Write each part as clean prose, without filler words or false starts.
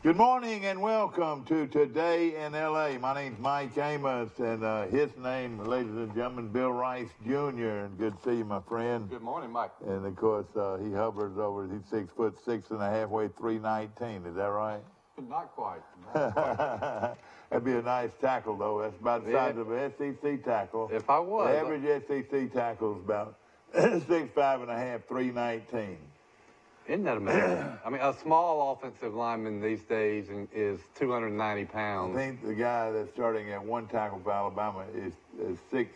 Good morning and welcome to Today in L.A. My name's Mike Amos, and his name, ladies and gentlemen, Bill Rice Jr. And good to see you, my friend. Good morning, Mike. And of course, he hovers over. He's 6'6.5", weighs 319. Is that right? Not quite. That'd be a nice tackle, though. That's about the size of an SEC tackle. If I was, the average SEC tackle is about 6'5.5", 319. Isn't that amazing? I mean, a small offensive lineman these days is 290 pounds. I think the guy that's starting at one tackle for Alabama is 6'7"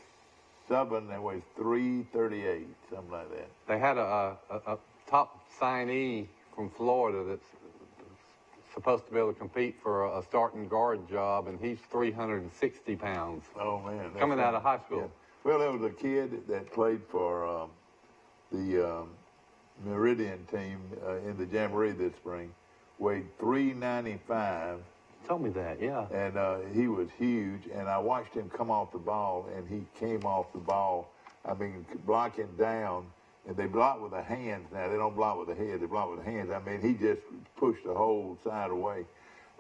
and weighs 338, something like that. They had a top signee from Florida that's supposed to be able to compete for a starting guard job, and he's 360 pounds. Oh, man. Coming out of high school. Yeah. Well, there was a kid that played for the Meridian team in the Jamboree this spring, weighed 395. Told me that, yeah. And he was huge, and I watched him come off the ball, and he came off the ball, I mean, blocking down, and they block with the hands now. They don't block with the head, they block with the hands. I mean, he just pushed the whole side away.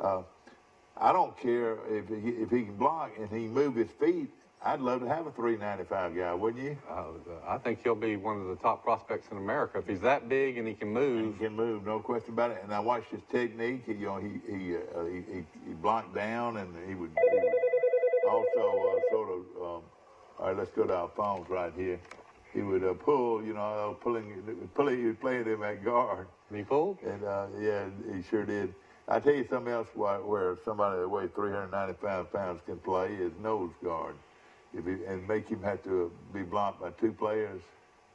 I don't care if he can block and he move his feet. I'd love to have a 395 guy, wouldn't you? I think he'll be one of the top prospects in America. If he's that big and he can move. He can move, no question about it. And I watched his technique. He blocked down, and he would also sort of, all right, let's go to our phones right here. He would pull, he was playing him at guard. He pulled? And, yeah, he sure did. I tell you something else where somebody that weighs 395 pounds can play is nose guard. And make him have to be blocked by two players,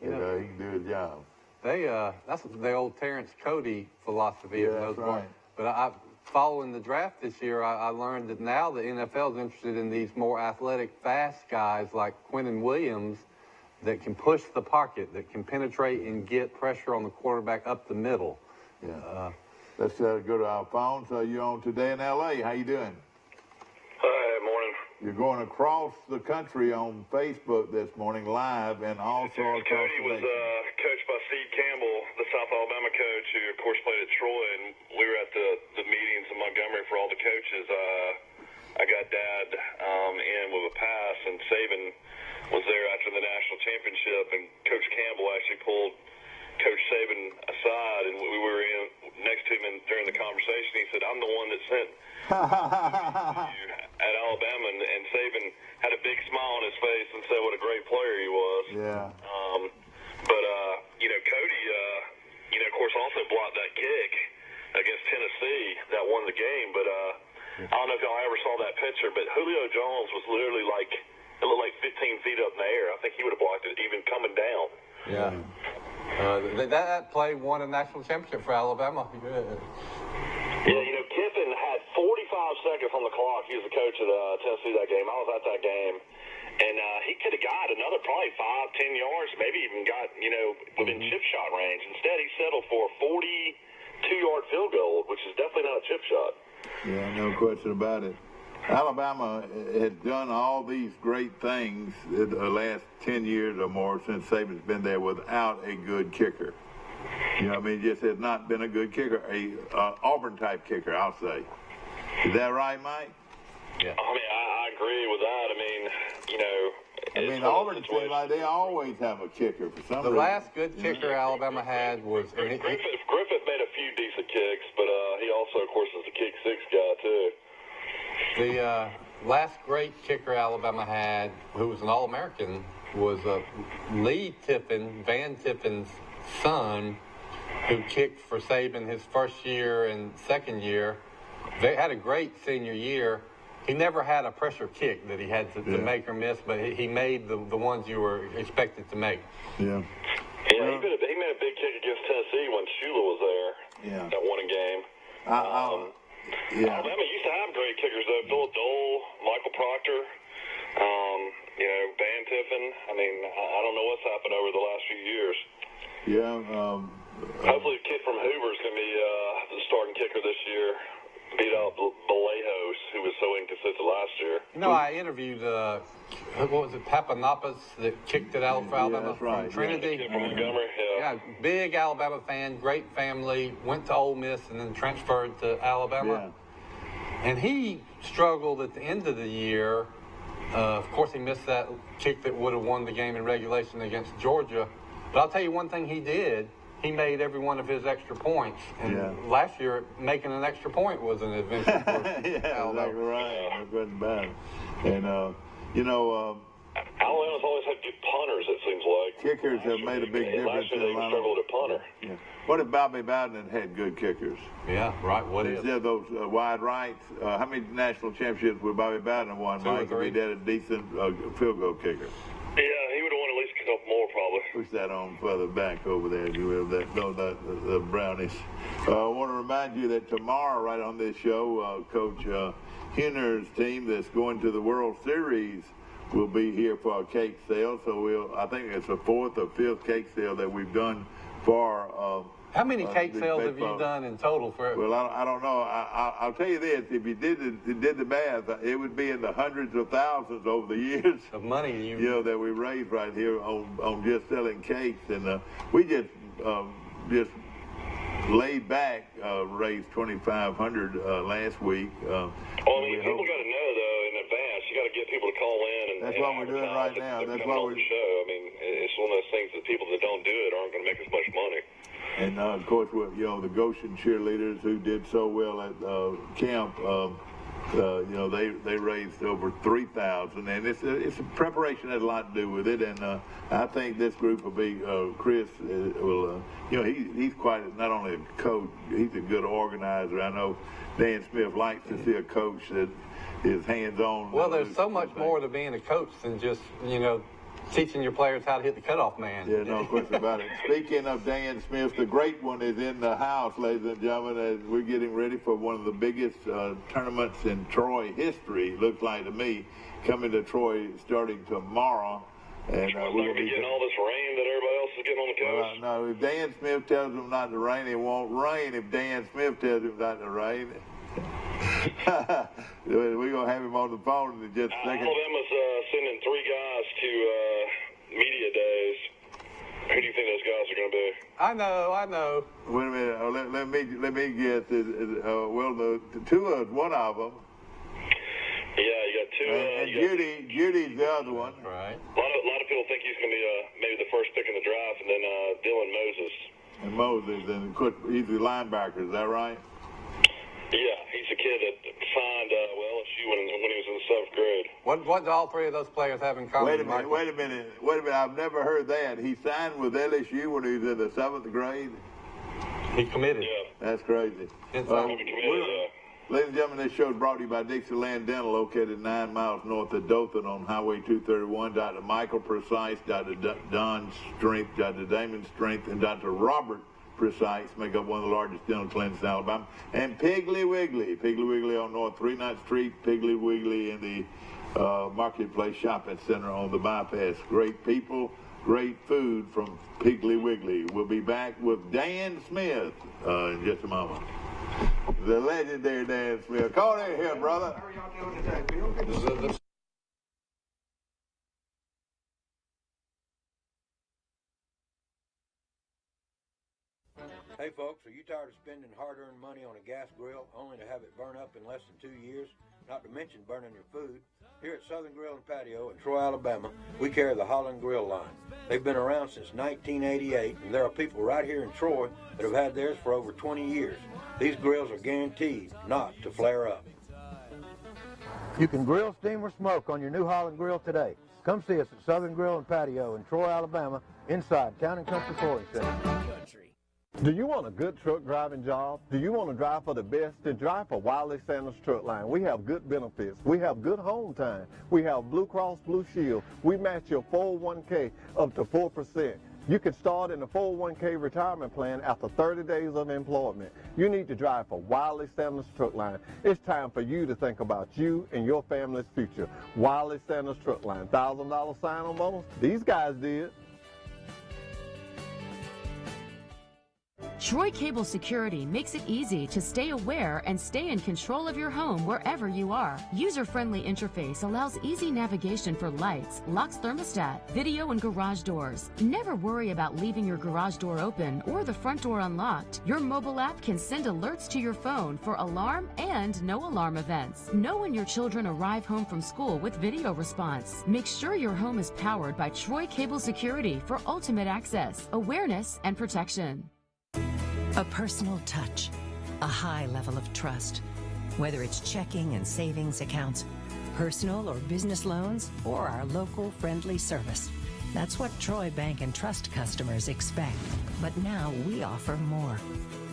and he can do his job. That's the old Terrence Cody philosophy. Yeah, that's right. But following the draft this year, I learned that now the NFL is interested in these more athletic, fast guys like Quinnen Williams that can push the pocket, that can penetrate and get pressure on the quarterback up the middle. Yeah. Let's go to our phones. You're on Today in L.A. How you doing? Hi, morning. You're going across the country on Facebook this morning, live, and also across Cody the was coached by Steve Campbell, the South Alabama coach, who, of course, played at Troy, and we were at the meetings in Montgomery for all the coaches. I got Dad in with a pass, and Saban was there after the national championship, and Coach Campbell actually pulled Coach Saban aside, and we were in next to him, and during the conversation, he said, "I'm the one that sent you at Alabama," and Saban had a big smile on his face and said what a great player he was. Yeah. But Cody, of course, also blocked that kick against Tennessee that won the game. But I don't know if y'all ever saw that picture, but Julio Jones was literally it looked like 15 feet up in the air. I think he would have blocked it even coming down. Yeah. That play won a national championship for Alabama. Yeah, Kiffin had 45 seconds on the clock. He was the coach of Tennessee that game. I was at that game. And he could have got another probably 5-10 yards, maybe even got, within chip shot range. Instead, he settled for a 42-yard field goal, which is definitely not a chip shot. Yeah, no question about it. Alabama has done all these great things in the last 10 years or more since Saban's been there without a good kicker. Just has not been a good kicker, a Auburn-type kicker, I'll say. Is that right, Mike? Yeah. I agree with that. Auburn seems like they always have a kicker for some reason. The last good kicker Alabama had was... Griffith made a few decent kicks, but he also, of course, is the kick six guy, too. The last great kicker Alabama had, who was an All-American, was Lee Tiffin, Van Tiffin's son, who kicked for Saban his first year and second year. They had a great senior year. He never had a pressure kick that he had to make or miss, but he made the ones you were expected to make. Yeah. Yeah, he made a big kick against Tennessee when Shula was there. Yeah. That won a game. Alabama used to have great kickers, though. Philip Dole, Michael Proctor, Van Tiffin. I don't know what's happened over the last few years. Yeah. Hopefully the kid from Hoover is going to be the starting kicker this year. beat out Vallejo's, who was so inconsistent last year. You know, I interviewed, what was it, Papanapas that kicked it out for Alabama that's right. from Trinity. Yeah, from Montgomery, Yeah, big Alabama fan, great family, went to Ole Miss and then transferred to Alabama. Yeah. And he struggled at the end of the year. Of course, he missed that kick that would have won the game in regulation against Georgia. But I'll tell you one thing he did. He made every one of his extra points. And last year, making an extra point was an adventure for Alabama. Exactly right. That wasn't bad. And, you know, Alabama's always had good punters, it seems like. kickers have made a big difference Last year in they a lot struggled of. at punter. Yeah. What if Bobby Bowden had good kickers? Yeah, right. What is? Instead of those wide rights, how many national championships would Bobby Bowden won, 2 or Mike, if 3. he had a decent field goal kicker? Yeah, he would have won at least a couple more, probably. Push that on further back over there, if you will, the brownies. I want to remind you that tomorrow, right on this show, Coach Henner's team that's going to the World Series will be here for a cake sale. So I think it's the 4th or 5th cake sale that we've done for. How many cake the sales have baseball. you done in total for? Well, I don't know. I'll tell you this: if you did the math, it would be in the hundreds of thousands over the years. Of money You know that we raised right here on just selling cakes, and we just laid back raised $2,500 last week. Well, I mean, people got to know though in advance. You got to get people to call in and. That's what we're doing right now. That's what we're. Show. I mean, it's one of those things that people that don't do it aren't going to make as much money. And of course, the Goshen cheerleaders who did so well at camp, they raised over $3,000, and it's a preparation that has a lot to do with it. And I think this group will be Chris will. He's quite not only a coach, he's a good organizer. I know Dan Smith likes to see a coach that is hands-on. Well, there's so much more to being a coach than just teaching your players how to hit the cutoff man. Yeah, no question about it. Speaking of Dan Smith, the great one is in the house, ladies and gentlemen, as we're getting ready for one of the biggest tournaments in Troy history, looks like to me, coming to Troy starting tomorrow. And we're going to be getting all this rain that everybody else is getting on the coast. No, if Dan Smith tells them not to rain, it won't rain. If Dan Smith tells him not to rain, we're going to have him on the phone in just a second. Alabama's sending 3 guys to media days. Who do you think those guys are going to be? I know. Wait a minute. Let me guess. The 2 is one of them. Yeah, you got 2. And Judy's the other one. Right. A lot of people think he's going to be maybe the first pick in the draft, and then Dylan Moses. And Moses, and he's the linebacker. Is that right? Yeah, he's a kid that signed LSU when he was in the 7th grade. What do all 3 of those players have in common? Wait a minute. I've never heard that. He signed with LSU when he was in the 7th grade. He committed. Yeah. That's crazy. Ladies and gentlemen, this show is brought to you by Dixieland Dental, located 9 miles north of Dothan on Highway 231. Dr. Michael Precise, Dr. Don Strength, Dr. Damon Strength, and Dr. Robert Precise make up one of the largest dental clinics in Alabama. And Piggly Wiggly on North 39th Street, Piggly Wiggly in the Marketplace Shopping Center on the bypass. Great people, great food from Piggly Wiggly. We'll be back with Dan Smith in just a moment. The legendary Dan Smith. Come on in here, brother. How are y'all doing today, Bill? Good to see you. Hey folks, are you tired of spending hard-earned money on a gas grill only to have it burn up in less than 2 years? Not to mention burning your food. Here at Southern Grill and Patio in Troy, Alabama, we carry the Holland Grill line. They've been around since 1988, and there are people right here in Troy that have had theirs for over 20 years. These grills are guaranteed not to flare up. You can grill, steam, or smoke on your new Holland Grill today. Come see us at Southern Grill and Patio in Troy, Alabama, inside Town & Country Flooring Center. Do you want a good truck driving job? Do you want to drive for the best? Then drive for Wiley Sanders Truck Line. We have good benefits. We have good home time. We have Blue Cross Blue Shield. We match your 401k up to 4%. You can start in the 401k retirement plan after 30 days of employment. You need to drive for Wiley Sanders Truck Line. It's time for you to think about you and your family's future. Wiley Sanders Truck Line. $1,000 sign-on bonus? These guys did. Troy Cable Security makes it easy to stay aware and stay in control of your home wherever you are. User-friendly interface allows easy navigation for lights, locks thermostat, video and garage doors. Never worry about leaving your garage door open or the front door unlocked. Your mobile app can send alerts to your phone for alarm and no alarm events. Know when your children arrive home from school with video response. Make sure your home is powered by Troy Cable Security for ultimate access, awareness, and protection. A personal touch, a high level of trust. Whether it's checking and savings accounts, personal or business loans, or our local friendly service. That's what Troy Bank and Trust customers expect. But now we offer more.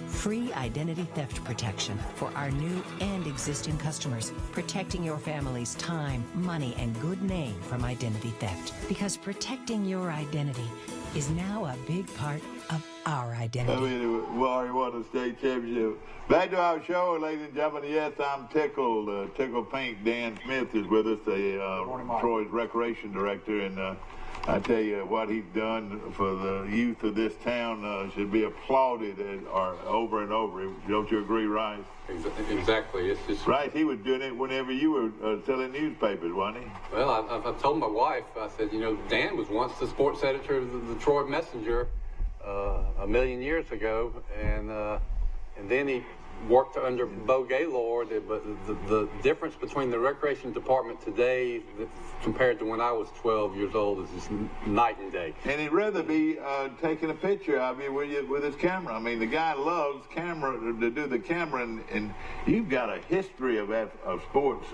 Free identity theft protection for our new and existing customers, protecting your family's time, money, and good name from identity theft. Because protecting your identity is now a big part of our identity. I mean, Warrior won the state championship. Back to our show, ladies and gentlemen. Yes, I'm tickled. Tickle Pink. Dan Smith is with us, Troy's recreation director, and I tell you what he's done for the youth of this town should be applauded over and over. Don't you agree, Rice? Exactly. It's just Rice, he was doing it whenever you were selling newspapers, wasn't he? Well, I told my wife, I said, you know, Dan was once the sports editor of the Troy Messenger a million years ago, and then he worked under Bo Gaylord, but the difference between the recreation department today compared to when I was 12 years old is just night and day. And he'd rather be taking a picture of you with his camera. I mean, the guy loves to do the camera, and you've got a history of sports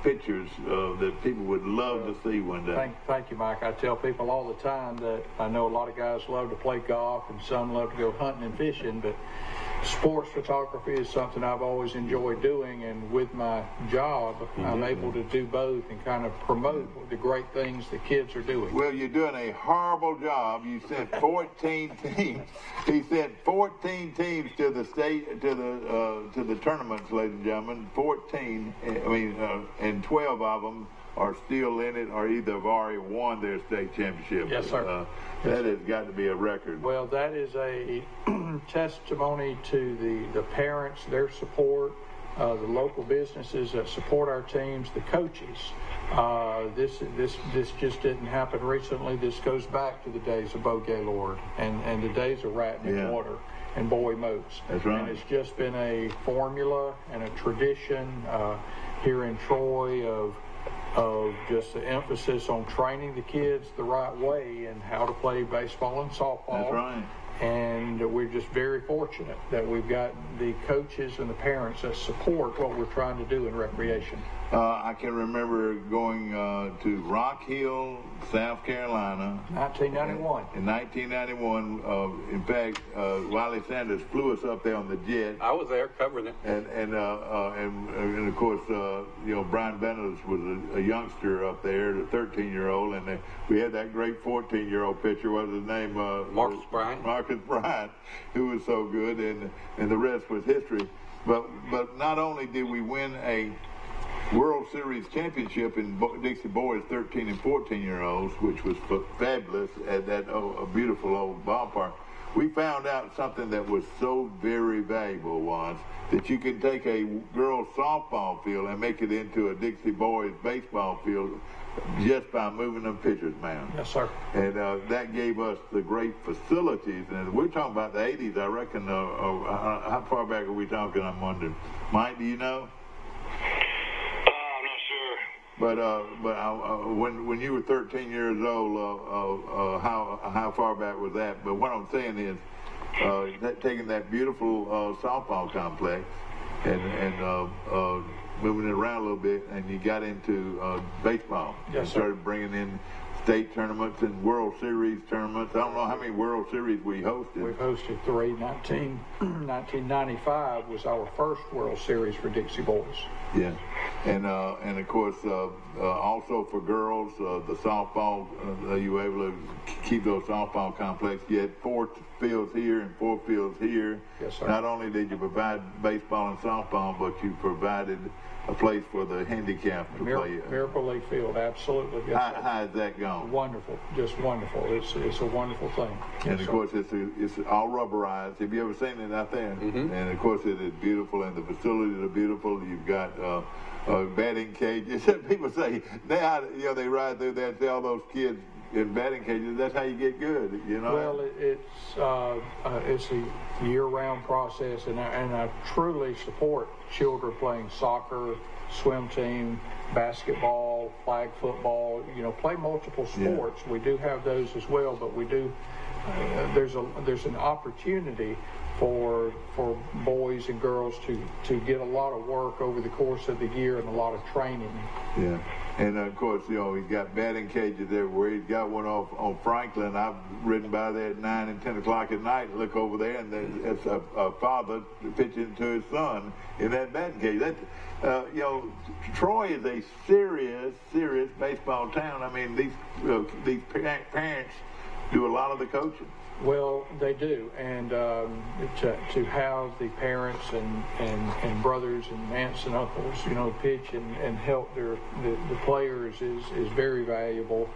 pictures that people would love to see one day. Thank you, Mike. I tell people all the time that I know a lot of guys love to play golf and some love to go hunting and fishing, but sports photography is something I've always enjoyed doing, and with my job, I'm able to do both and kind of promote the great things the kids are doing. Well, you're doing a horrible job. You sent 14 teams. He sent 14 teams to the state, to the tournaments, ladies and gentlemen. 14. I mean, and 12 of them are still in it, or either have already won their state championship. Yes, sir. That has got to be a record. Well, that is a testimony to the parents, their support, the local businesses that support our teams, the coaches. This just didn't happen recently. This goes back to the days of Bo Gaylord and the days of Ratton and Water and Boy Moats. That's right. And it's just been a formula and a tradition here in Troy of just the emphasis on training the kids the right way and how to play baseball and softball. That's right. And we're just very fortunate that we've got the coaches and the parents that support what we're trying to do in recreation. I can remember going to Rock Hill, South Carolina. 1991. In 1991. In fact, Wiley Sanders flew us up there on the jet. I was there covering it. And of course, Brian Bennett was a youngster up there, the 13-year-old, and we had that great 14-year-old pitcher. What was his name? Marcus Bryant. Marcus Bryant, who was so good, and the rest was history. But not only did we win a World Series championship in Dixie Boys 13 and 14-year-olds, which was fabulous at that beautiful old ballpark. We found out something that was so very valuable once, that you can take a girls' softball field and make it into a Dixie Boys baseball field just by moving them pitchers mound. Yes, sir. And that gave us the great facilities. And we're talking about the 80s, I reckon. How far back are we talking, I'm wondering? Mike, do you know? I'm not sure. But when you were 13 years old, how far back was that? But what I'm saying is, taking that beautiful softball complex and moving it around a little bit, and you got into baseball. Yes, and started bringing in state tournaments and World Series tournaments. I don't know how many World Series we hosted. We've hosted 3. 1995 was our first World Series for Dixie Boys. Yeah, and of course, also for girls, the softball, you were able to keep those softball complexes. You had 4 fields here and 4 fields here. Yes, sir. Not only did you provide baseball and softball, but you provided a place for the handicapped to play. Miracle League Field, absolutely. Yes, How has that gone? wonderful, just wonderful. It's a wonderful thing. And Yes, of sir. course, it's all rubberized. Have you ever seen it out there? And of course, it is beautiful, and the facilities are beautiful. You've got batting cages. People say now, they ride through there and see all those kids in batting cages. That's how you get good, Well, it's a year-round process, and I truly support children playing soccer, swim team, basketball, flag football. Play multiple sports. We do have those as well, but we do. There's an opportunity for boys and girls to get a lot of work over the course of the year and a lot of training. Yeah, and of course, he's got batting cages everywhere. He's got one off on Franklin. I've ridden by there at 9 and 10 o'clock at night and look over there, and it's a father pitching to his son in that batting cage. That, Troy is a serious baseball town. I mean, these parents do a lot of the coaching. Well, they do, and to have the parents and brothers and aunts and uncles, pitch and help the players is very valuable.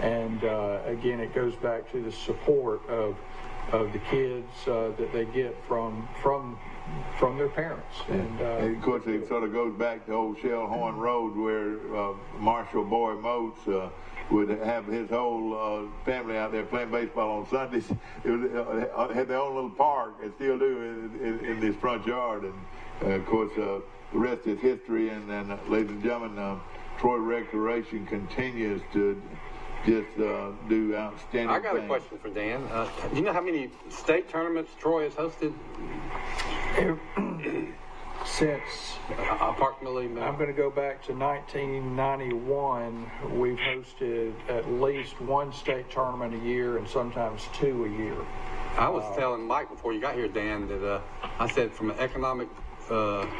And again, it goes back to the support of the kids that they get from their parents. And of course, it sort of goes back to old Shellhorn Road, where Marshall Boy Moats would have his whole family out there playing baseball on Sundays. It had their own little park, and still do in this front yard. And of course, the rest is history. And ladies and gentlemen, Troy Recreation continues to just do outstanding I got things. a question for Dan. Do you know how many state tournaments Troy has hosted? Since Approximately. I'm going to go back to 1991, we've hosted at least one state tournament a year and sometimes 2 a year. I was telling Mike before you got here, Dan, that I said from an economic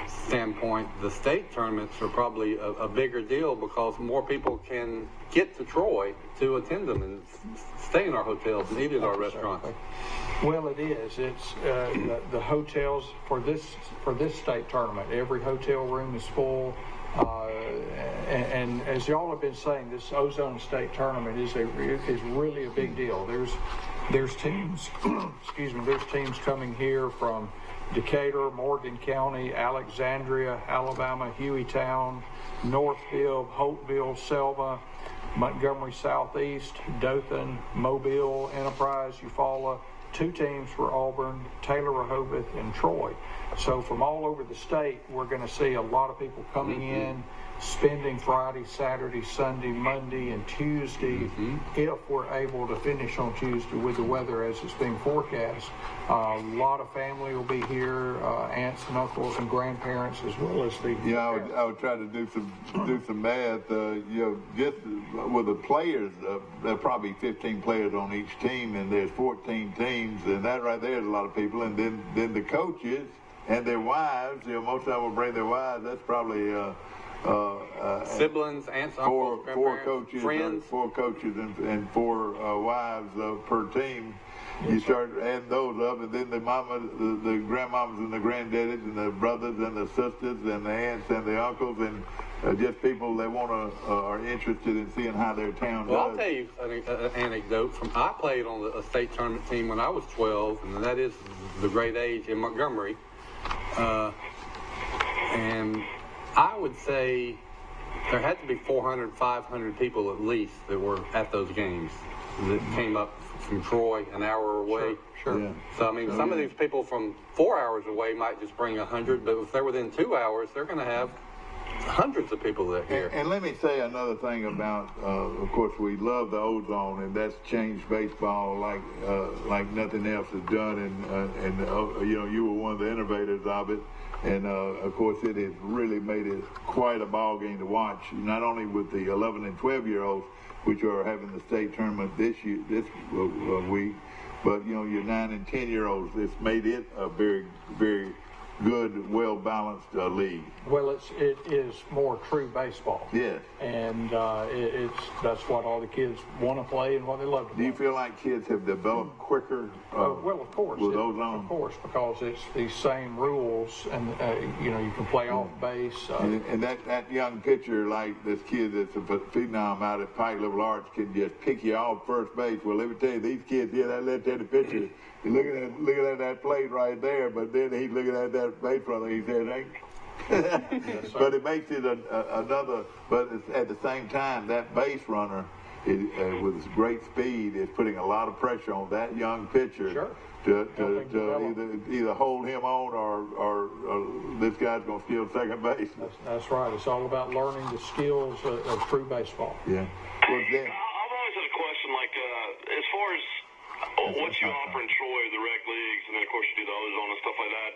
standpoint, the state tournaments are probably a bigger deal because more people can get to Troy to attend them and stay in our hotels and eat at our restaurants. Well, it is. It's the hotels for this state tournament. Every hotel room is full, and as y'all have been saying, this Ozone State tournament is really a big deal. There's teams, excuse me. There's teams coming here from Decatur, Morgan County, Alexandria, Alabama, Hueytown, Northfield, Hopeville, Selma, Montgomery Southeast, Dothan, Mobile, Enterprise, Eufaula. 2 teams for Auburn, Taylor, Rehoboth, and Troy. So from all over the state, we're going to see a lot of people coming in, spending Friday, Saturday, Sunday, Monday, and Tuesday, if we're able to finish on Tuesday with the weather as it's being forecast. A lot of family will be here, aunts and uncles and grandparents, as well as the I would try to do some math. Just with the players, there are probably 15 players on each team, and there's 14 teams, and that right there is a lot of people. And then the coaches and their wives. Most of them will bring their wives. That's probably siblings, aunts, uncles, four coaches, friends. 4 coaches and 4 wives per team. You start adding those up, and then the grandmamas and the granddaddies and the brothers and the sisters and the aunts and the uncles and just people that are interested in seeing how their town Well, does. I'll tell you an anecdote. I played on a state tournament team when I was 12, and that is the great age in Montgomery. And I would say there had to be 400, 500 people at least that were at those games that came up from Troy an hour away. Sure. Yeah. So, I mean, some of these people from 4 hours away might just bring 100, but if they're within 2 hours, they're going to have hundreds of people that here. And let me say another thing about, of course, we love the Ozone, and that's changed baseball like nothing else has done. And you were one of the innovators of it. And of course, it has really made it quite a ball game to watch. Not only with the 11 and 12-year-olds, which are having the state tournament this week, but your 9 and 10-year-olds. It's made it a very, very good, well-balanced league. Well, it is more true baseball. Yes. And that's what all the kids want to play and what they love to play. Do you feel like kids have developed quicker? Well, of course. With those on? Of course, because it's these same rules, and you can play off base. And that young pitcher, like this kid that's a phenom out at Pike Liberal Arts, can just pick you off first base. Well, let me tell you, these kids here, that left-handed pitcher, he's looking at that plate right there, but then he's looking at that base runner. He said, "Hey." Yes, but it makes it another. But at the same time, that base runner, with his great speed, is putting a lot of pressure on that young pitcher. Sure. To either hold him on or this guy's going to steal second base. That's right. It's all about learning the skills of true baseball. Yeah. Well, then, I've always had a question, like, as far as what you offer in Troy, the rec leagues, and then, of course, you do the ozone and stuff like that,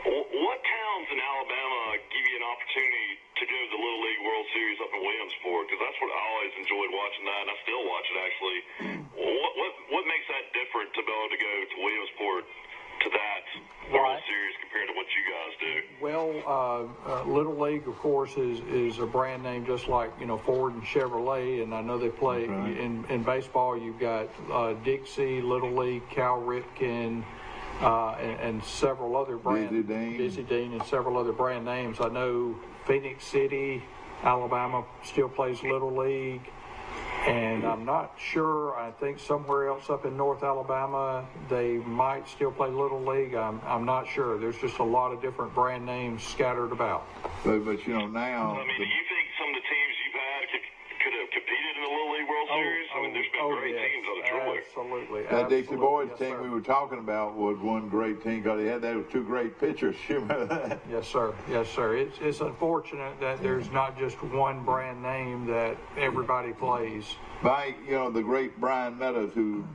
what towns in Alabama give you an opportunity to go to the Little League World Series up in Williamsport? Because that's what I always enjoyed watching that, and I still watch it, actually. What makes that different to be able to go to Williamsport to that World Series compared to what you guys do? Well, Little League, of course, is a brand name just like Ford and Chevrolet, and I know they play in baseball. You've got Dixie, Little League, Cal Ripken, and several other Busy Dean and several other brand names. I know Phoenix City, Alabama, still plays Little League. And I'm not sure. I think somewhere else up in North Alabama, they might still play Little League. I'm not sure. There's just a lot of different brand names scattered about. But now. I mean, do you think some of the teams you've had could have competed in the Little League World Series? I mean, there's been great teams out of Troy. Absolutely. That Dixie Boys yes, team sir. we were talking about was one great team because they had those two great pitchers. You remember that? Yes, sir. Yes, sir. It's unfortunate that there's not just one brand name that everybody plays. By the great Brian Meadows, who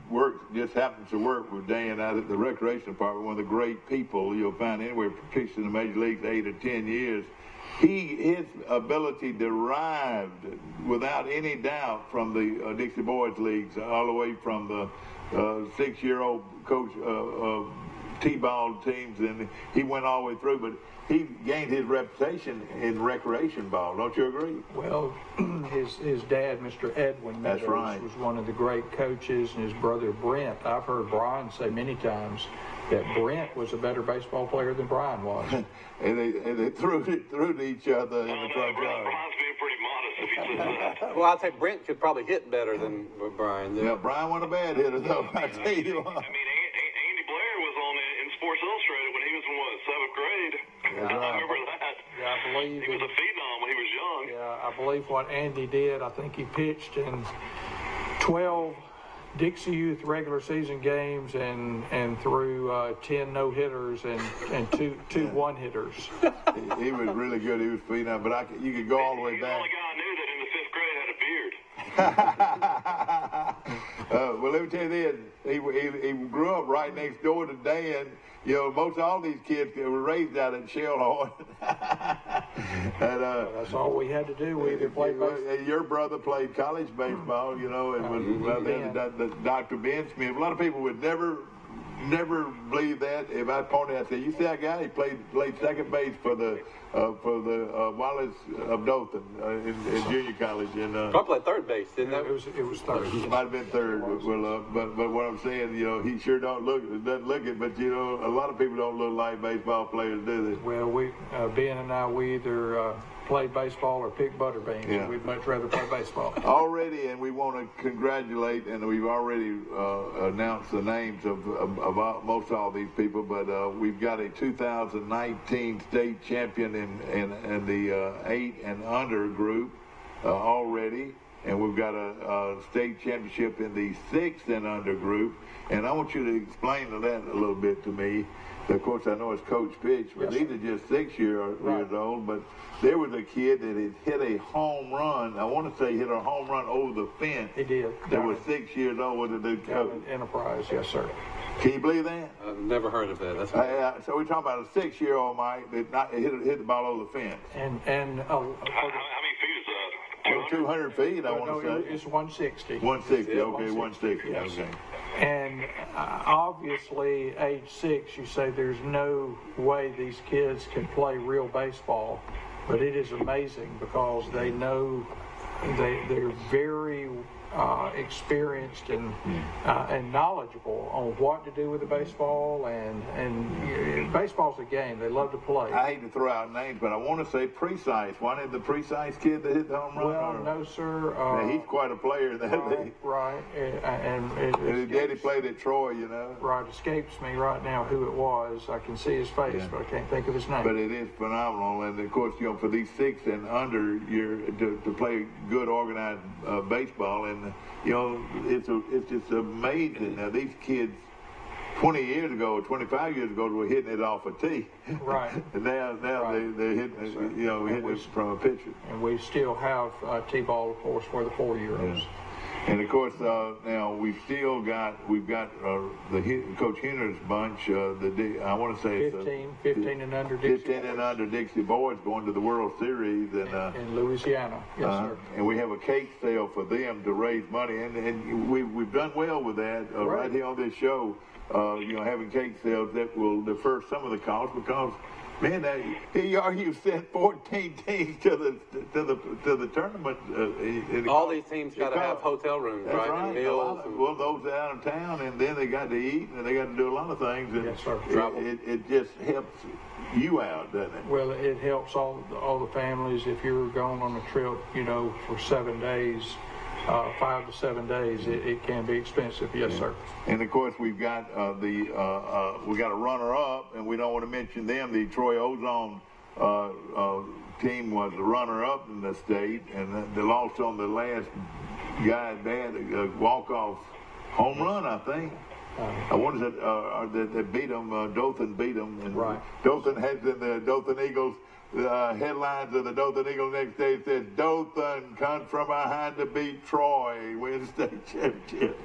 just happens to work with Dan out at the recreation department, one of the great people you'll find anywhere, pitched in the major leagues 8 or 10 years. His ability derived without any doubt from the Dixie Boys leagues, all the way from the 6-year-old coach T-ball teams, and he went all the way through. But he gained his reputation in recreation ball. Don't you agree? Well, his dad, Mr. Edwin Meadows, was one of the great coaches, and his brother Brent. I've heard Brian say many times that Brent was a better baseball player than Brian was. and they threw to each other in the front yard. Brian's being pretty modest if he says that. Well, I'd say Brent could probably hit better than Brian. Yeah, Brian wasn't a bad hitter, though. I tell you what. I mean, Andy Blair was on in Sports Illustrated when he was in, 7th grade? I remember that. Yeah, I believe he was a phenom when he was young. Yeah, I believe what Andy did, I think he pitched in 12 Dixie Youth regular season games and threw 10 no-hitters and two one-hitters. He was really good. He was phenom, but you could go all the way He's back. the only guy I knew that in the 5th grade had a beard. Well, let me tell you this. He grew up right next door to Dan. Most all these kids were raised out at Shellhorn. That's all we had to do. We either played baseball. Your brother played college baseball, and was Dr. Ben Smith. A lot of people would never believe that. If I pointed out, I said, "You see that guy? He played second base for the Wallace of Dothan in junior college." And Probably played third base, didn't It was third. it might have been third. But what I'm saying, he sure doesn't look it. But a lot of people don't look like baseball players, do they? Well, Ben and I, we either played baseball or picked butter beans. Yeah. We'd much rather play baseball. Already, and we want to congratulate, and we've already announced the names of most all these people, but we've got a 2019 state champion in the 8 and under group already, and we've got a state championship in the 6 and under group, and I want you to explain that a little bit to me. Of course, I know it's Coach Pitch, but these are just 6 years old. But there was a kid that had hit a home run. I want to say hit a home run over the fence. He did. That was 6 years old. With the Enterprise, yes, sir. Can you believe that? I've never heard of that. So we're talking about a 6-year-old Mike that hit the ball over the fence. And how many feet is that? 200 feet, I want to say. It's 160. 160, Yeah, okay, 160, yes. okay. And obviously, age 6, you say there's no way these kids can play real baseball, but it is amazing because they know they're very experienced and knowledgeable on what to do with the baseball, and baseball's a game they love to play. I hate to throw out names, but I want to say Precise. Wasn't it the Precise kid that hit the home run? Well, no, sir. Now, he's quite a player in that league. Right. And And his daddy played at Troy, you know. Right, escapes me right now who it was. I can see his face, but I can't think of his name. But it is phenomenal, and of course, you know, for these 6 and under, to play good organized baseball, and you know, it's just amazing. Now these kids, 20 years ago, 25 years ago, were hitting it off a tee. Right. And now Right. they're hitting, you know, hitting it from a pitcher. And we still have T-ball, of course, for the 4-year-olds. Yeah. And of course, now we've got the Coach Henner's bunch. I want to say 15 and under Dixie 15 and under Dixie boys going to the World Series in Louisiana. Yes, sir. And we have a cake sale for them to raise money, and we've done well with that right here on this show. You know, having cake sales that will defer some of the costs because. Man, you sent 14 teams to the tournament. All these teams got to have hotel rooms, that's right? right. And meals. Well, those out of town, and then they got to eat, and they got to do a lot of things. And yes, sir. It just helps you out, doesn't it? Well, it helps all the families if you're going on a trip, you know, for 7 days. 5 to 7 days, it can be expensive, yes, sir. And of course, we've got we got a runner-up, and we don't want to mention them. The Troy Ozone team was the runner-up in the state, and they lost on the last guy. They had a walk-off home run, I think. What is it? They beat them. Dothan beat them. And right. Dothan has in the Dothan Eagles. Headlines of the Dothan Eagle next day says Dothan comes from behind to beat Troy, wins state championship.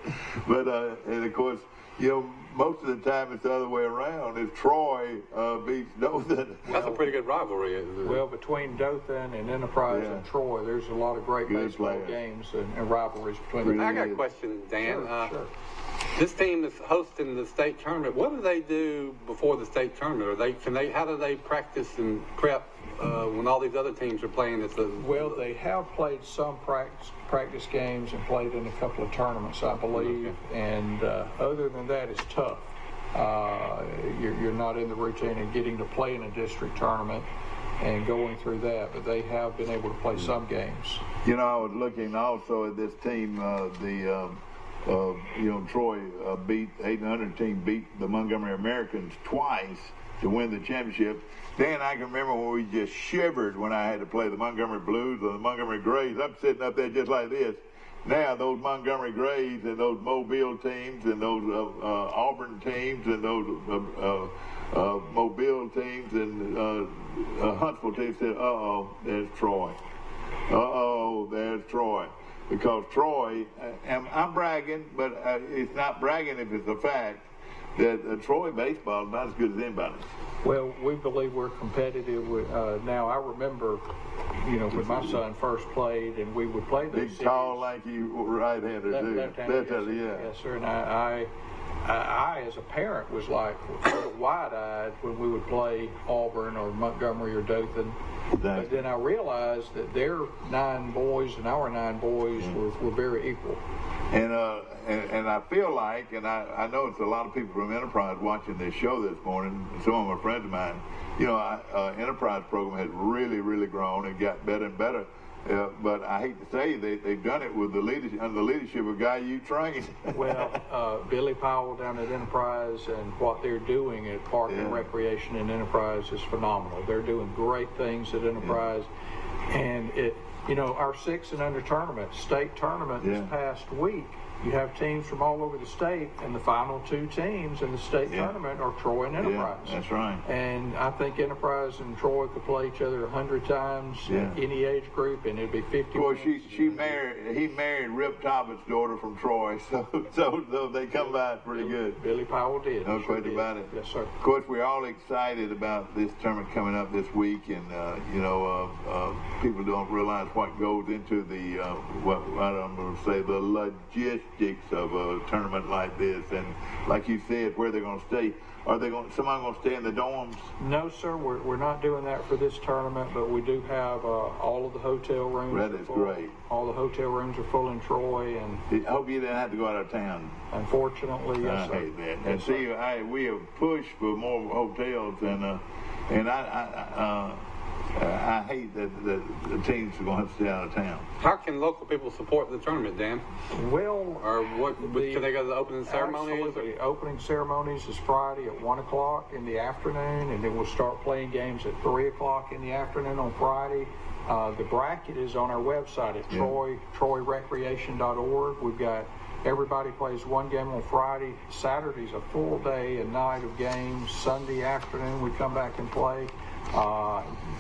But and of course, you know, most of the time it's the other way around. If Troy beats Dothan, that's a pretty good rivalry. Well, between Dothan and Enterprise and Troy, there's a lot of great good baseball players. Games and rivalries between them. I got a question, Dan. Sure. This team is hosting the state tournament. What do they do before the state tournament? How do they practice and prep when all these other teams are playing? Well, they have played some practice games and played in a couple of tournaments, I believe. Okay. And other than that, it's tough. You're not in the routine of getting to play in a district tournament and going through that, but they have been able to play some games. You know, I was looking also at this team, Troy beat 800 team beat the Montgomery Americans twice to win the championship. Dan, I can remember when we just shivered when I had to play the Montgomery Blues or the Montgomery Grays. I'm sitting up there just like this. Now those Montgomery Grays and those Mobile teams and those Auburn teams and those Mobile teams and Huntsville teams said, there's Troy. There's Troy. Because Troy, and I'm bragging, but it's not bragging if it's a fact, that Troy baseball is not as good as anybody. Well, we believe we're competitive. Now, I remember, you know, when my son first played, and we would play those big, series. tall, lanky right-hander, too. Left-hander, yes, sir. And I, as a parent, was like sort of wide-eyed when we would play Auburn or Montgomery or Dothan. But then I realized that their 9 boys and our 9 boys were very equal. And I feel like, and I know it's a lot of people from Enterprise watching this show this morning, some of my friends of mine, you know, Enterprise program has really, really grown and got better and better. But I hate to say they've done it with under the leadership of a guy you trained. Well, Billy Powell down at Enterprise and what they're doing at Park and Recreation and Enterprise is phenomenal. They're doing great things at Enterprise, and our 6 and under tournament, state tournament this past week, you have teams from all over the state, and the final 2 teams in the state tournament are Troy and Enterprise. Yeah, that's right. And I think Enterprise and Troy could play each other 100 times in any age group, and it'd be 50. Of course, he married Rip Tobbitt's daughter from Troy, so they come by pretty good. Billy Powell did. No question about it. Yes, sir. Of course, we're all excited about this tournament coming up this week, and people don't realize what goes into the I'm going to say the logistics of a tournament like this, and like you said, where they're going to stay. Are they going? Somebody going to stay in the dorms? No, sir. We're not doing that for this tournament, but we do have all of the hotel rooms. That is great. All the hotel rooms are full in Troy, and I hope you didn't have to go out of town. Unfortunately, yes, sir. I hate that. And see, we have pushed for more hotels, and I hate that the teams are going to have to stay out of town. How can local people support the tournament, Dan? Well, or what? Can they go to the opening ceremonies? Absolutely. Opening ceremonies is Friday at 1 o'clock in the afternoon, and then we'll start playing games at 3 o'clock in the afternoon on Friday. The bracket is on our website at troyrecreation.org. We've got everybody plays one game on Friday. Saturday's a full day and night of games. Sunday afternoon we come back and play.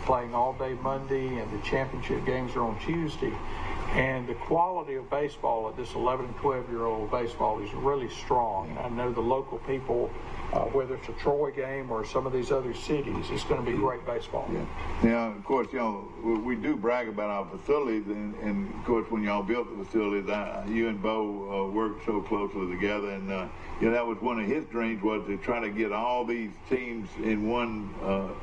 Playing all day Monday, and the championship games are on Tuesday. And the quality of baseball at this 11 and 12-year-old baseball is really strong. And I know the local people, whether it's a Troy game or some of these other cities, it's going to be great baseball. Yeah. Now, of course, we do brag about our facilities, and of course, when y'all built the facilities, you and Bo worked so closely together, and that was one of his dreams, was to try to get all these teams in one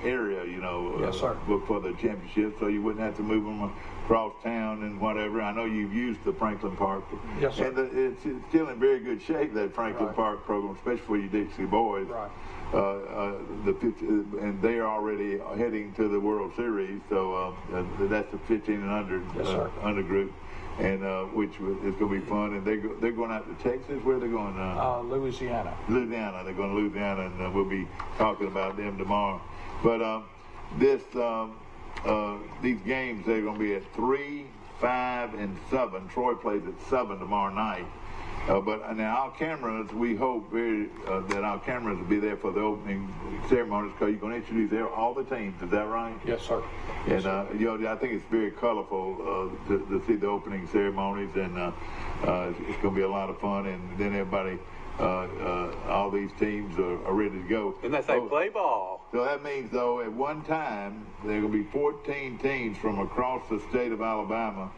area, yes, sir. For the championship, so you wouldn't have to move them across town and whatever. I know you've used the Franklin Park. Yes, sir. And it's still in very good shape, that Franklin Park program, especially for you Dixie boys. Right. And they are already heading to the World Series, so that's the 15 and under under group, and which is going to be fun. And they're going out to Texas. Where are they going? Louisiana. Louisiana. They're going to Louisiana, and we'll be talking about them tomorrow. But these games, they're going to be at 3, 5, and 7. Troy plays at 7 tomorrow night. But now our cameras, we hope that our cameras will be there for the opening ceremonies, because you're going to introduce all the teams. Is that right? Yes, sir. And I think it's very colorful to see the opening ceremonies, and it's going to be a lot of fun. And then everybody, all these teams are ready to go. And they say play ball. So that means, though, at one time there are going to be 14 teams from across the state of Alabama,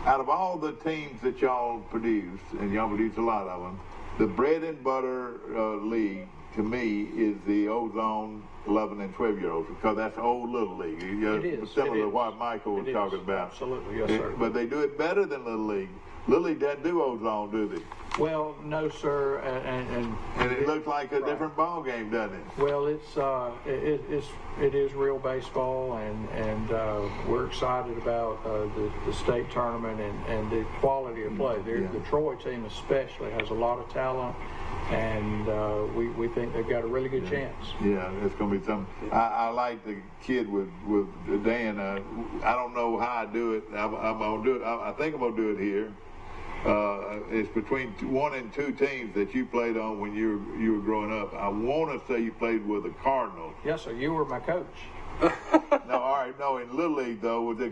out of all the teams that y'all produce, and y'all produce a lot of them, the bread and butter league, to me, is the Ozone 11 and 12-year-olds, because that's old Little League. It is. Similar to what Michael was talking about. Absolutely, yes, sir. But they do it better than Little League. Little League doesn't do Ozone, do they? Well, no, sir, and it looks like a different ball game, doesn't it? Well, it is real baseball, and we're excited about the state tournament and the quality of play. The Troy team especially has a lot of talent, and we think they've got a really good chance. Yeah, it's going to be something. I like the kid with Dan. I don't know how I do it. I'm going to do it. I think I'm going to do it here. It's between 1 and 2 teams that you played on when you were growing up. I want to say you played with the Cardinals. Yes, sir. You were my coach. No, all right. No, in Little League though, But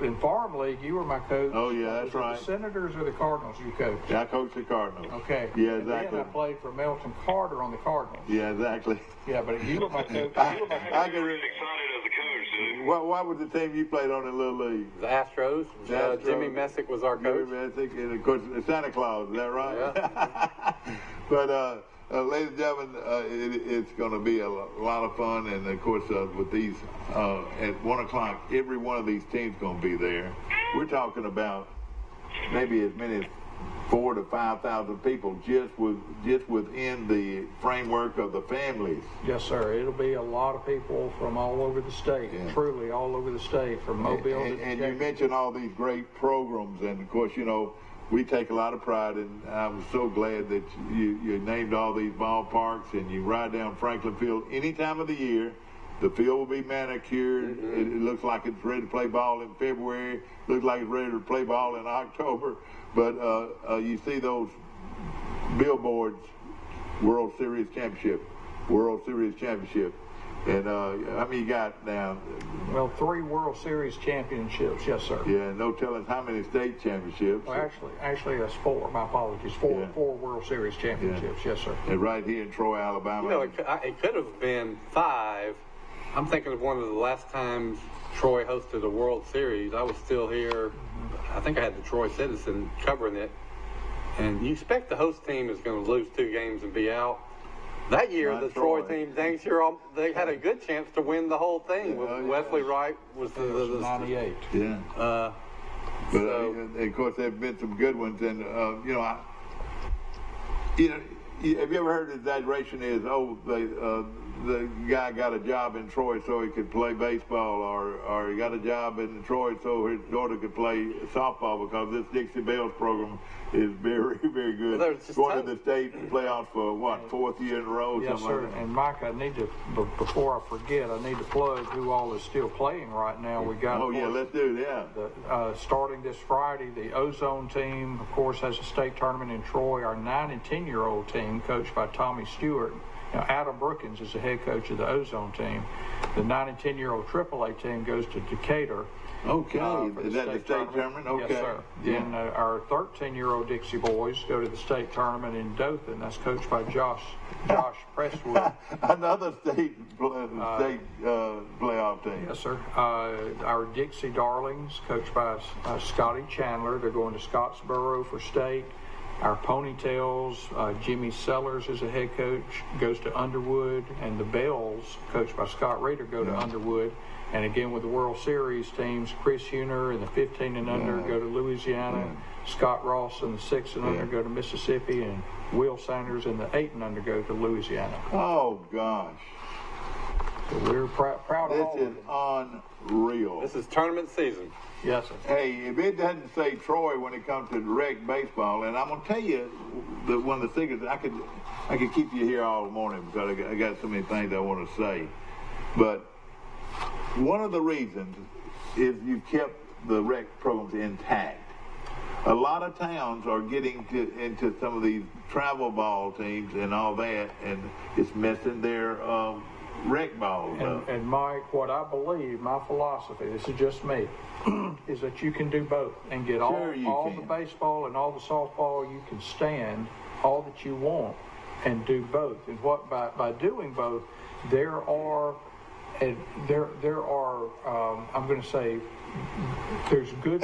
in Farm League, you were my coach. Oh yeah, that's right. The Senators or the Cardinals you coached? Yeah, I coached the Cardinals. Okay. Yeah, exactly. And then I played for Melton Carter on the Cardinals. Yeah, exactly. Yeah, but you were my coach. I get really excited as a coach, dude. What was the team you played on in Little League? The Astros. Jimmy Messick was our coach. Jimmy Messick, and of course Santa Claus. Is that right? Yeah. But ladies and gentlemen, it's going to be a lot of fun, and of course with these at 1 o'clock, every one of these teams going to be there. We're talking about maybe as many as 4,000 to 5,000 people just within the framework of the families. Yes, sir. It'll be a lot of people from all over the state, truly all over the state, from Mobile and you mentioned all these great programs, and of course, we take a lot of pride, and I'm so glad that you named all these ballparks, and you ride down Franklin Field any time of the year. The field will be manicured. It looks like it's ready to play ball in February. Looks like it's ready to play ball in October. But you see those billboards, World Series Championship. And how many you got now? Well, 3 World Series championships, yes, sir. Yeah, no telling how many state championships. Well, actually, that's 4. My apologies. 4 World Series championships, yes, sir. And right here in Troy, Alabama. It could have been 5. I'm thinking of one of the last times Troy hosted a World Series. I was still here. I think I had the Troy Citizen covering it. And you expect the host team is going to lose 2 games and be out. That year, Not the Troy. Troy team, dang sure, they had a good chance to win the whole thing. Wesley Wright was the 98. Yeah. But of course, there have been some good ones, and have you ever heard the exaggeration is, the guy got a job in Troy so he could play baseball, or he got a job in Troy so his daughter could play softball, because this Dixie Bells program is very, very good. Well, going to the state playoffs for what, 4th year in a row? Yes, something sir. like that. And Mike, I need to, before I forget, I need to plug who all is still playing right now. We got. Oh yeah, let's do it. Starting this Friday, the Ozone team, of course, has a state tournament in Troy. Our 9 and 10-year-old team, coached by Tommy Stewart. Now, Adam Brookins is the head coach of the Ozone team. The 9 and 10-year-old AAA team goes to Decatur. Okay, is that the state tournament? Okay. Yes, sir. Yeah. Then our 13-year-old Dixie boys go to the state tournament in Dothan. That's coached by Josh Presswood. Another state playoff team. Yes, sir. Our Dixie Darlings, coached by Scotty Chandler. They're going to Scottsboro for state. Our Ponytails, Jimmy Sellers is a head coach, goes to Underwood, and the Bells, coached by Scott Rader, go to Underwood. And again, with the World Series teams, Chris Huner and the 15 and under go to Louisiana. Scott Ross and the 6 and under go to Mississippi, and Will Sanders and the 8 and under go to Louisiana. Oh gosh, So we're proud of all this of is them. unreal. This is tournament season. Yes, sir. Hey, if it doesn't say Troy when it comes to rec baseball, and I'm gonna tell you that one of the secrets, I could keep you here all morning because I got so many things I want to say, but one of the reasons is you've kept the rec programs intact. A lot of towns are getting into some of these travel ball teams and all that, and it's messing their rec balls up. And Mike, what I believe, my philosophy, this is just me, is that you can do both and get all the baseball and all the softball you can stand, all that you want, and do both. And what by doing both, there are I'm going to say, there's good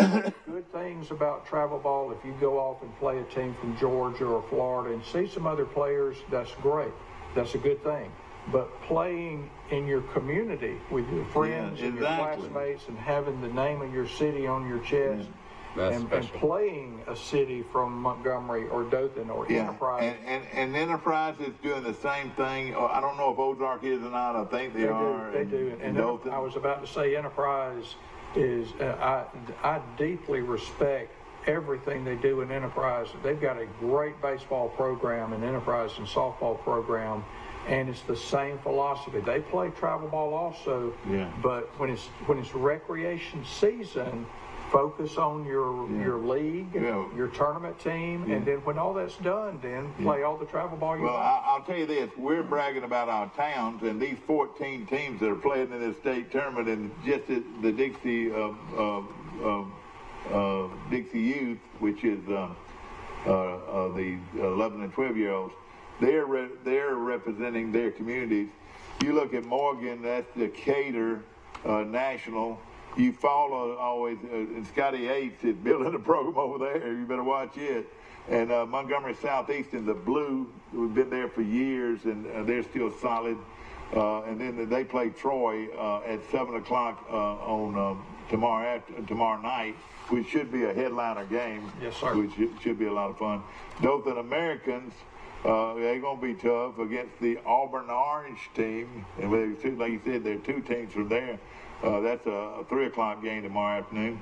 things about travel ball. If you go off and play a team from Georgia or Florida and see some other players, that's great. That's a good thing. But playing in your community with your friends and your classmates and having the name of your city on your chest and playing a city from Montgomery or Dothan or Enterprise. And Enterprise is doing the same thing. I don't know if Ozark is or not. I think they are. They do. And I was about to say Enterprise is, I deeply respect everything they do in Enterprise. They've got a great baseball program in Enterprise and softball program, and it's the same philosophy. They play travel ball also, but when it's recreation season, focus on your league, your tournament team, and then when all that's done, then play all the travel ball you want. Well, I'll tell you this. We're bragging about our towns and these 14 teams that are playing in this state tournament, and just the Dixie Dixie Youth, which is the 11 and 12-year-olds, they're representing their communities. You look at Morgan, that's Decatur National. You follow always, and Scotty Yates is building a program over there. You better watch it. And Montgomery Southeastern, the Blue, we've been there for years, and they're still solid. And then they play Troy at 7 o'clock on tomorrow night, which should be a headliner game. Yes, sir. Which should be a lot of fun. Dothan Americans, they're going to be tough against the Auburn Orange team. And like you said, there are 2 teams from there. That's a 3 o'clock game tomorrow afternoon.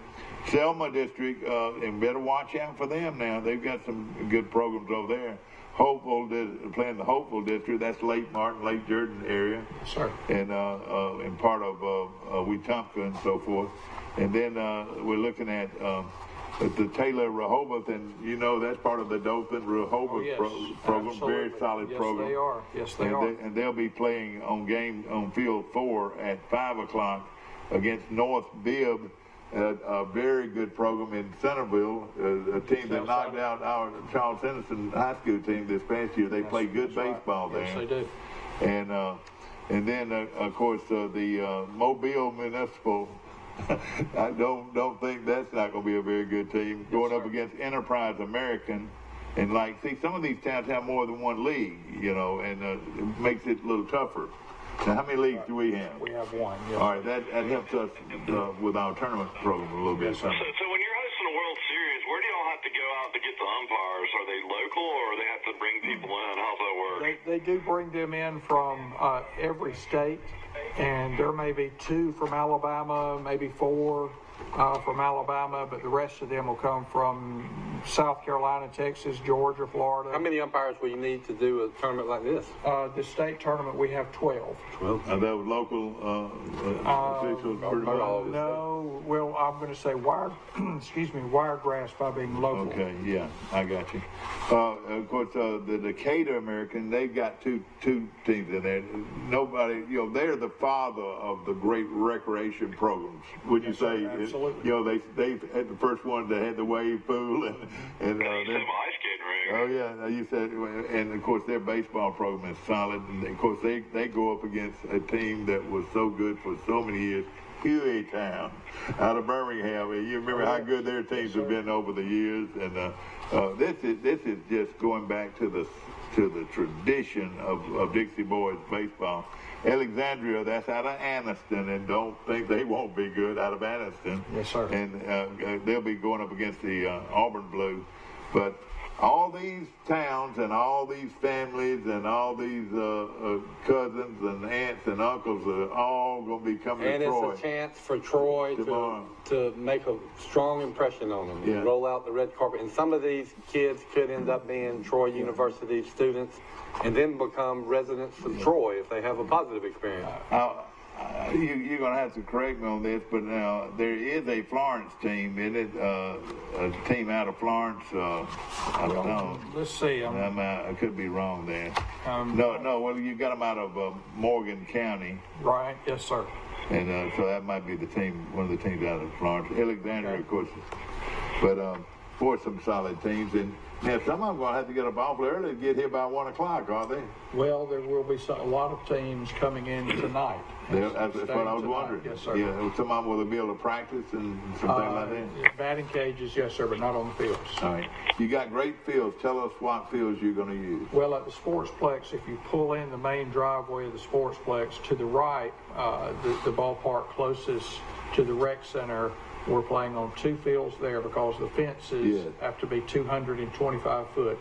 Selma District, and better watch out for them now. They've got some good programs over there. playing the Hopeful district. That's Lake Martin, Lake Jordan area. Yes, sir. And part of Wetumpka and so forth. And then we're looking at the Taylor Rehoboth, and that's part of the Dothan Rehoboth program. Absolutely. Very solid program. Yes, they are. Yes, they are. And they'll be playing on field 4 at 5 o'clock against North Bibb, a very good program in Centerville, a team that knocked out our Charles Henderson High School team this past year. They play good baseball there. Yes, they do. And then of course the Mobile Municipal. I don't think that's not going to be a very good team going up against Enterprise American, and some of these towns have more than one league, and it makes it a little tougher. Now, how many leagues do we have? We have one. Yes. All right, that helps us with our tournament program a little bit. So when you're hosting a World Series, where do y'all have to go out to get the umpires? Are they local, or they have to bring people in? How's that work? They do bring them in from every state, and there may be 2 from Alabama, maybe 4 from Alabama, but the rest of them will come from South Carolina, Texas, Georgia, Florida. How many umpires will you need to do a tournament like this? The state tournament, we have 12. 12? Are those local officials pretty much? No, well, I'm going to say Wiregrass by being local. Okay, yeah, I got you. Of course, the Decatur American, they've got two teams in there. Nobody, they're the father of the great recreation programs. Would you say? Absolutely. They had the first one that had the wave pool and ice skating ring. Oh yeah, you said, and of course their baseball program is solid, and of course they go up against a team that was so good for so many years, Hueytown, out of Birmingham. And you remember how good their teams have been over the years, and this is just going back to the tradition of Dixie Boys baseball. Alexandria, that's out of Anniston, and don't think they won't be good out of Anniston. Yes, sir. And they'll be going up against the Auburn Blue. But all these towns and all these families and all these cousins and aunts and uncles are all going to be coming to Troy. And it's a chance for Troy to make a strong impression on them. Yeah. Roll out the red carpet. And some of these kids could end up being Troy University students and then become residents of Troy if they have a positive experience. You're going to have to correct me on this, but now there is a Florence team, isn't it? A team out of Florence. I don't know. Let's see. I could be wrong there. No. Well, you got them out of Morgan County. Right. Yes, sir. And so that might be the team, one of the teams out of Florence. Alexandria, of course. But for some solid teams, and now some of them going to have to get up awful early to get here by 1 o'clock, are they? Well, there will be a lot of teams coming in tonight. That's what I was wondering. Yes, sir. Yeah, some of them will be able to practice and something like that. Batting cages, yes, sir, but not on the fields. All right. You got great fields. Tell us what fields you're going to use. Well, at the Sportsplex, if you pull in the main driveway of the Sportsplex, to the right, the ballpark closest to the rec center, we're playing on 2 fields there because the fences have to be 225 foot.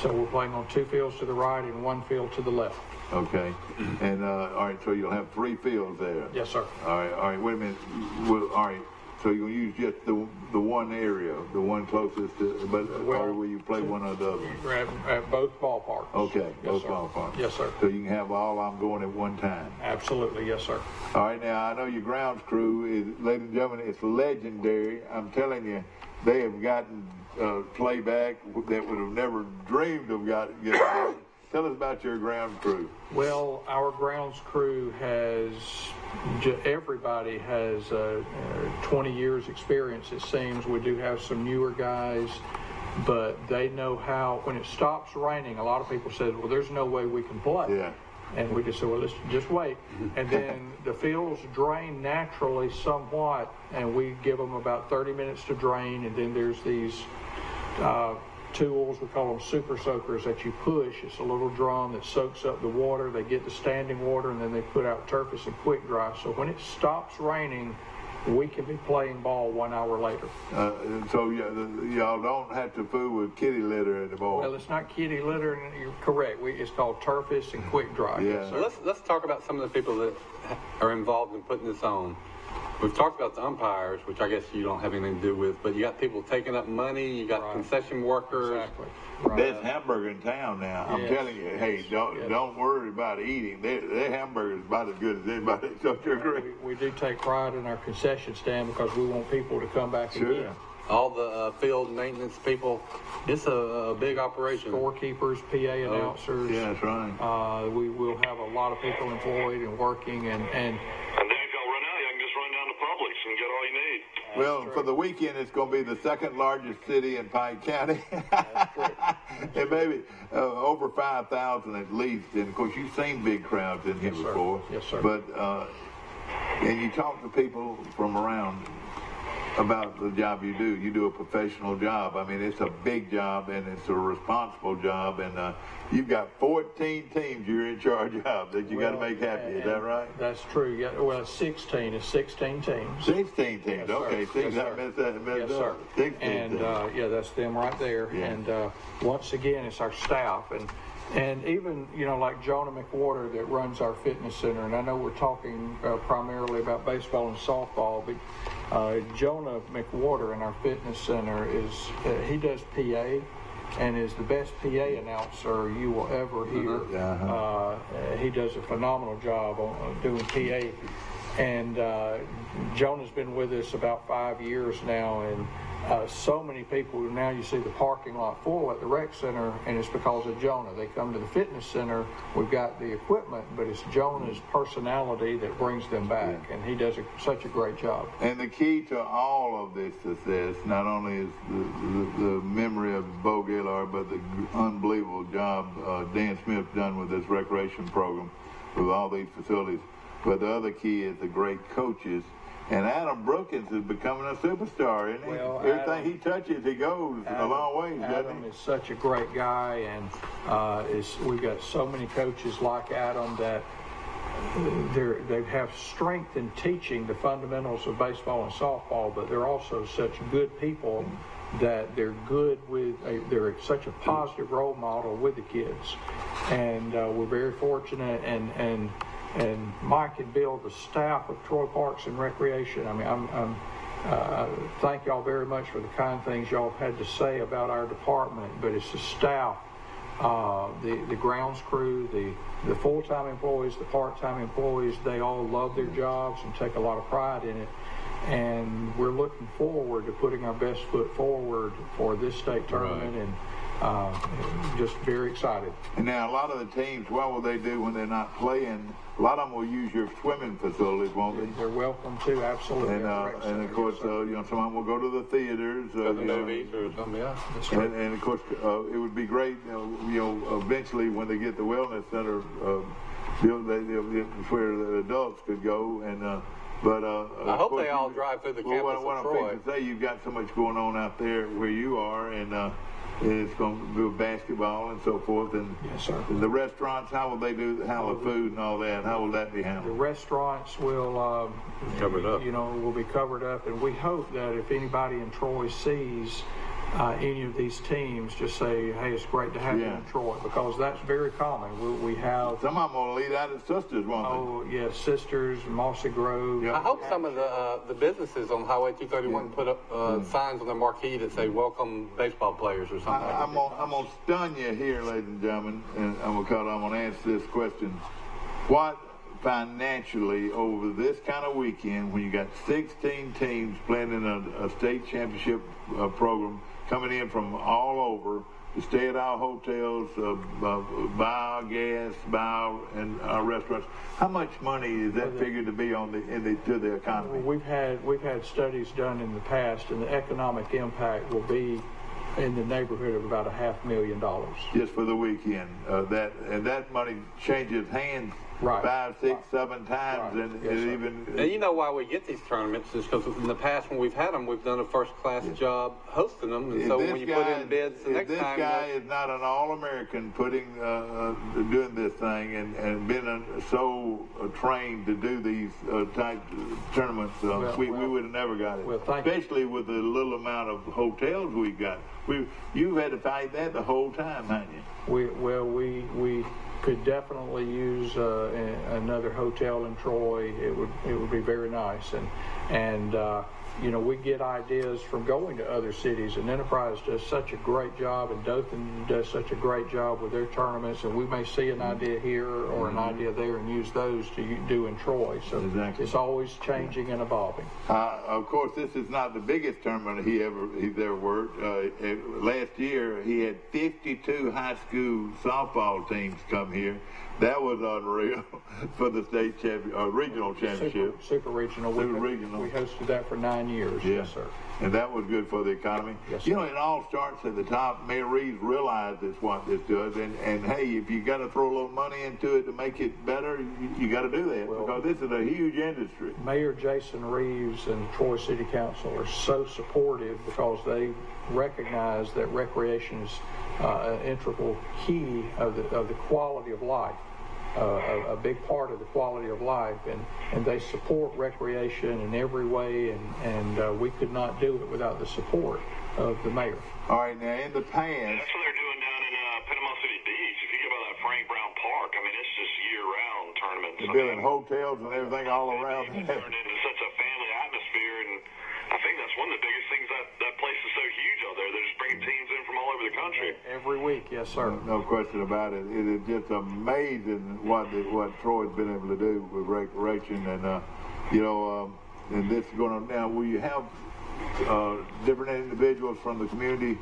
So we're playing on 2 fields to the right and 1 field to the left. Okay. And all right, so you'll have 3 fields there. Yes, sir. All right. Wait a minute. All right. So you'll use just the one area, the one closest to, or will you play one of the other? At both ballparks. Okay, yes, both sir. ballparks. Yes, sir. So you can have all of them going at one time. Absolutely, yes, sir. All right, now I know your grounds crew is, ladies and gentlemen, it's legendary. I'm telling you, they have gotten playback that would have never dreamed of getting. Tell us about your ground crew. Well, our grounds crew has, everybody has 20 years experience, it seems. We do have some newer guys, but they know how, when it stops raining, a lot of people said, well, there's no way we can play. Yeah. And we just said, well, let's just wait. And then the fields drain naturally somewhat, and we give them about 30 minutes to drain, and then there's these tools, we call them super soakers, that you push. It's a little drum that soaks up the water. They get the standing water, and then they put out turfs and quick dry. So when it stops raining, we can be playing ball 1 hour later. So y'all don't have to fool with kitty litter anymore. Well, it's not kitty litter, and you're correct. It's called turfs and quick dry. Yeah. So let's talk about some of the people that are involved in putting this on. We've talked about the umpires, which I guess you don't have anything to do with, but you got people taking up money, you got concession workers. Exactly. Right. Best hamburger in town now. I'm Yes. telling you, hey, don't worry about eating. Their hamburger is about as good as anybody. Don't you agree? We do take pride in our concession stand because we want people to come back again. All the field maintenance people, it's a big operation. Scorekeepers, PA announcers. Yeah, that's right. We will have a lot of people employed and working, and And then if y'all run out, y'all can just run down to Publix and get all you need. Well, for the weekend, it's going to be the second largest city in Pike County. And maybe over 5,000 at least. And, of course, you've seen big crowds in here before. Yes, sir. But, and you talk to people from around about the job you do. You do a professional job. I mean, it's a big job, and it's a responsible job. And you've got 14 teams you're in charge of that you got to make happy. Is that right? That's true. Yeah, well, 16. It's 16 teams. 16 teams. Yes, sir. Okay, see, Yes, that sir. messed up. Yes, sir. 16 And teams. yeah, that's them right there. Yeah. And once again, it's our staff, and even like Jonah McWhorter that runs our fitness center. And I know we're talking primarily about baseball and softball, but Jonah McWhorter in our fitness center he does PA. And is the best PA announcer you will ever hear. He does a phenomenal job on doing PA. And Jonah's been with us about 5 years now, and so many people, now you see the parking lot full at the rec center, and it's because of Jonah. They come to the fitness center, we've got the equipment, but it's Jonah's personality that brings them back, and he does such a great job. And the key to all of this success, not only is the memory of Bo Gaylord, but the unbelievable job Dan Smith's done with this recreation program, with all these facilities. But the other key is the great coaches. And Adam Brookins is becoming a superstar, isn't he? Well, Everything he touches, he goes a long way, doesn't Adam he? is such a great guy, and we've got so many coaches like Adam that they have strength in teaching the fundamentals of baseball and softball, but they're also such good people that they're good with, they're such a positive role model with the kids. And we're very fortunate, and Mike and Bill, the staff of Troy Parks and Recreation. I mean, thank y'all very much for the kind things y'all have had to say about our department, but it's the staff, the grounds crew, the full-time employees, the part-time employees, they all love their jobs and take a lot of pride in it. And we're looking forward to putting our best foot forward for this state tournament, and just very excited. And now a lot of the teams, what will they do when they're not playing? A lot of them will use your swimming facilities, won't they? They're welcome to, absolutely. And of course, some of them will go to the theaters, The movies or something, yeah. That's right. and of course, it would be great, eventually when they get the wellness center, where the adults could go, and but I hope they all drive through the campus what of I'm Troy. thinking to say, you've got so much going on out there where you are, and it's going to be basketball and so forth, and Yes, sir. the restaurants, how will they handle the food and all that? How will that be The handled? restaurants will, Covered up. will be covered up, and we hope that if anybody in Troy sees any of these teams, just say, hey, it's great to have you in Troy, because that's very common. We have, Some of them will lead out as sisters, won't they? yes, Sisters, Mossy Grove. Yep. I hope some of the businesses on Highway 231 put up signs on their marquee that say "Welcome baseball players" or something. I'm gonna stun you here, ladies and gentlemen, and I'm gonna answer this question. What financially over this kind of weekend, when you got 16 teams playing in a state championship program, coming in from all over to stay at our hotels, buy our gas, buy our restaurants, how much money is that figured to be to the economy? We've had studies done in the past, and the economic impact will be in the neighborhood of about $500,000. Just for the weekend. That money changes hands Right. 5, 6, 7 times, Right. and Yes, sir. even. And you know why we get these tournaments is because in the past when we've had them, we've done a first-class job hosting them. And If so this when you guy- put in bids the if next this time, guy is not an All-American doing this thing and been so trained to do these type tournaments, we would have never got it. Well, thank you. Especially with the little amount of hotels we've got. You've had to fight that the whole time, haven't you? We could definitely use another hotel in Troy. It would be very nice, And we get ideas from going to other cities, and Enterprise does such a great job, and Dothan does such a great job with their tournaments, and we may see an idea here or an idea there and use those to do in Troy. So Exactly. it's always changing and evolving. Of course, this is not the biggest tournament he's ever worked. Last year, he had 52 high school softball teams come here. That was unreal for the state regional championship. Super regional. Super regional. We hosted that for 9 years. Yeah. Yes, sir. And that was good for the economy. Yes, You sir. know, it all starts at the top. Mayor Reeves realizes what this does. And hey, if you got to throw a little money into it to make it better, you got to do that, because this is a huge industry. Mayor Jason Reeves and Troy City Council are so supportive because they recognize that recreation is an integral key of the quality of life. A big part of the quality of life, and they support recreation in every way, and we could not do it without the support of the mayor. All right, now in the past, That's what they're doing down in Panama City Beach. If you go by that Frank Brown Park, I mean, it's just year-round tournaments. they're building hotels and everything all around. It's turned into such a family atmosphere, and I think that's one of the biggest things that place is so huge out there. They're just bringing teams in from all over the country. Every week, yes, sir. No question about it. It is just amazing what Troy's been able to do with recreation, and and this is going to now. Will you have different individuals from the community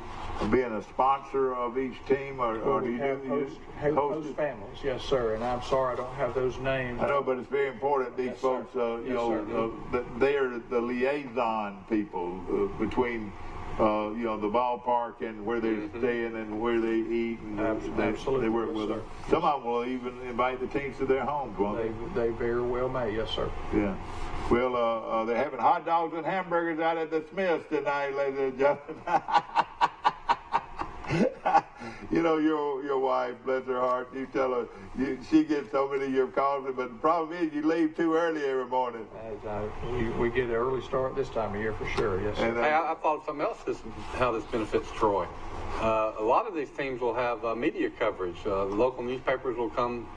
being a sponsor of each team, or do We you have host families, yes, sir. And I'm sorry I don't have those names. I know, but it's very important. These Yes, sir. folks, Yes, sir. they are the liaison people between. The ballpark and where they're staying and where they eat, and Absolutely, they work yes, with sir. them. Some of them will even invite the teams to their homes, won't they? They very well may, yes, sir. Yeah. Well, they're having hot dogs and hamburgers out at the Smiths tonight, ladies and gentlemen. You know, your wife, bless her heart, you tell her, she gets so many of your calls, but the problem is you leave too early every morning. We get an early start this time of year for sure, yes, sir. And, Hey, I thought something else, how this benefits Troy. A lot of these teams will have media coverage. The local newspapers will come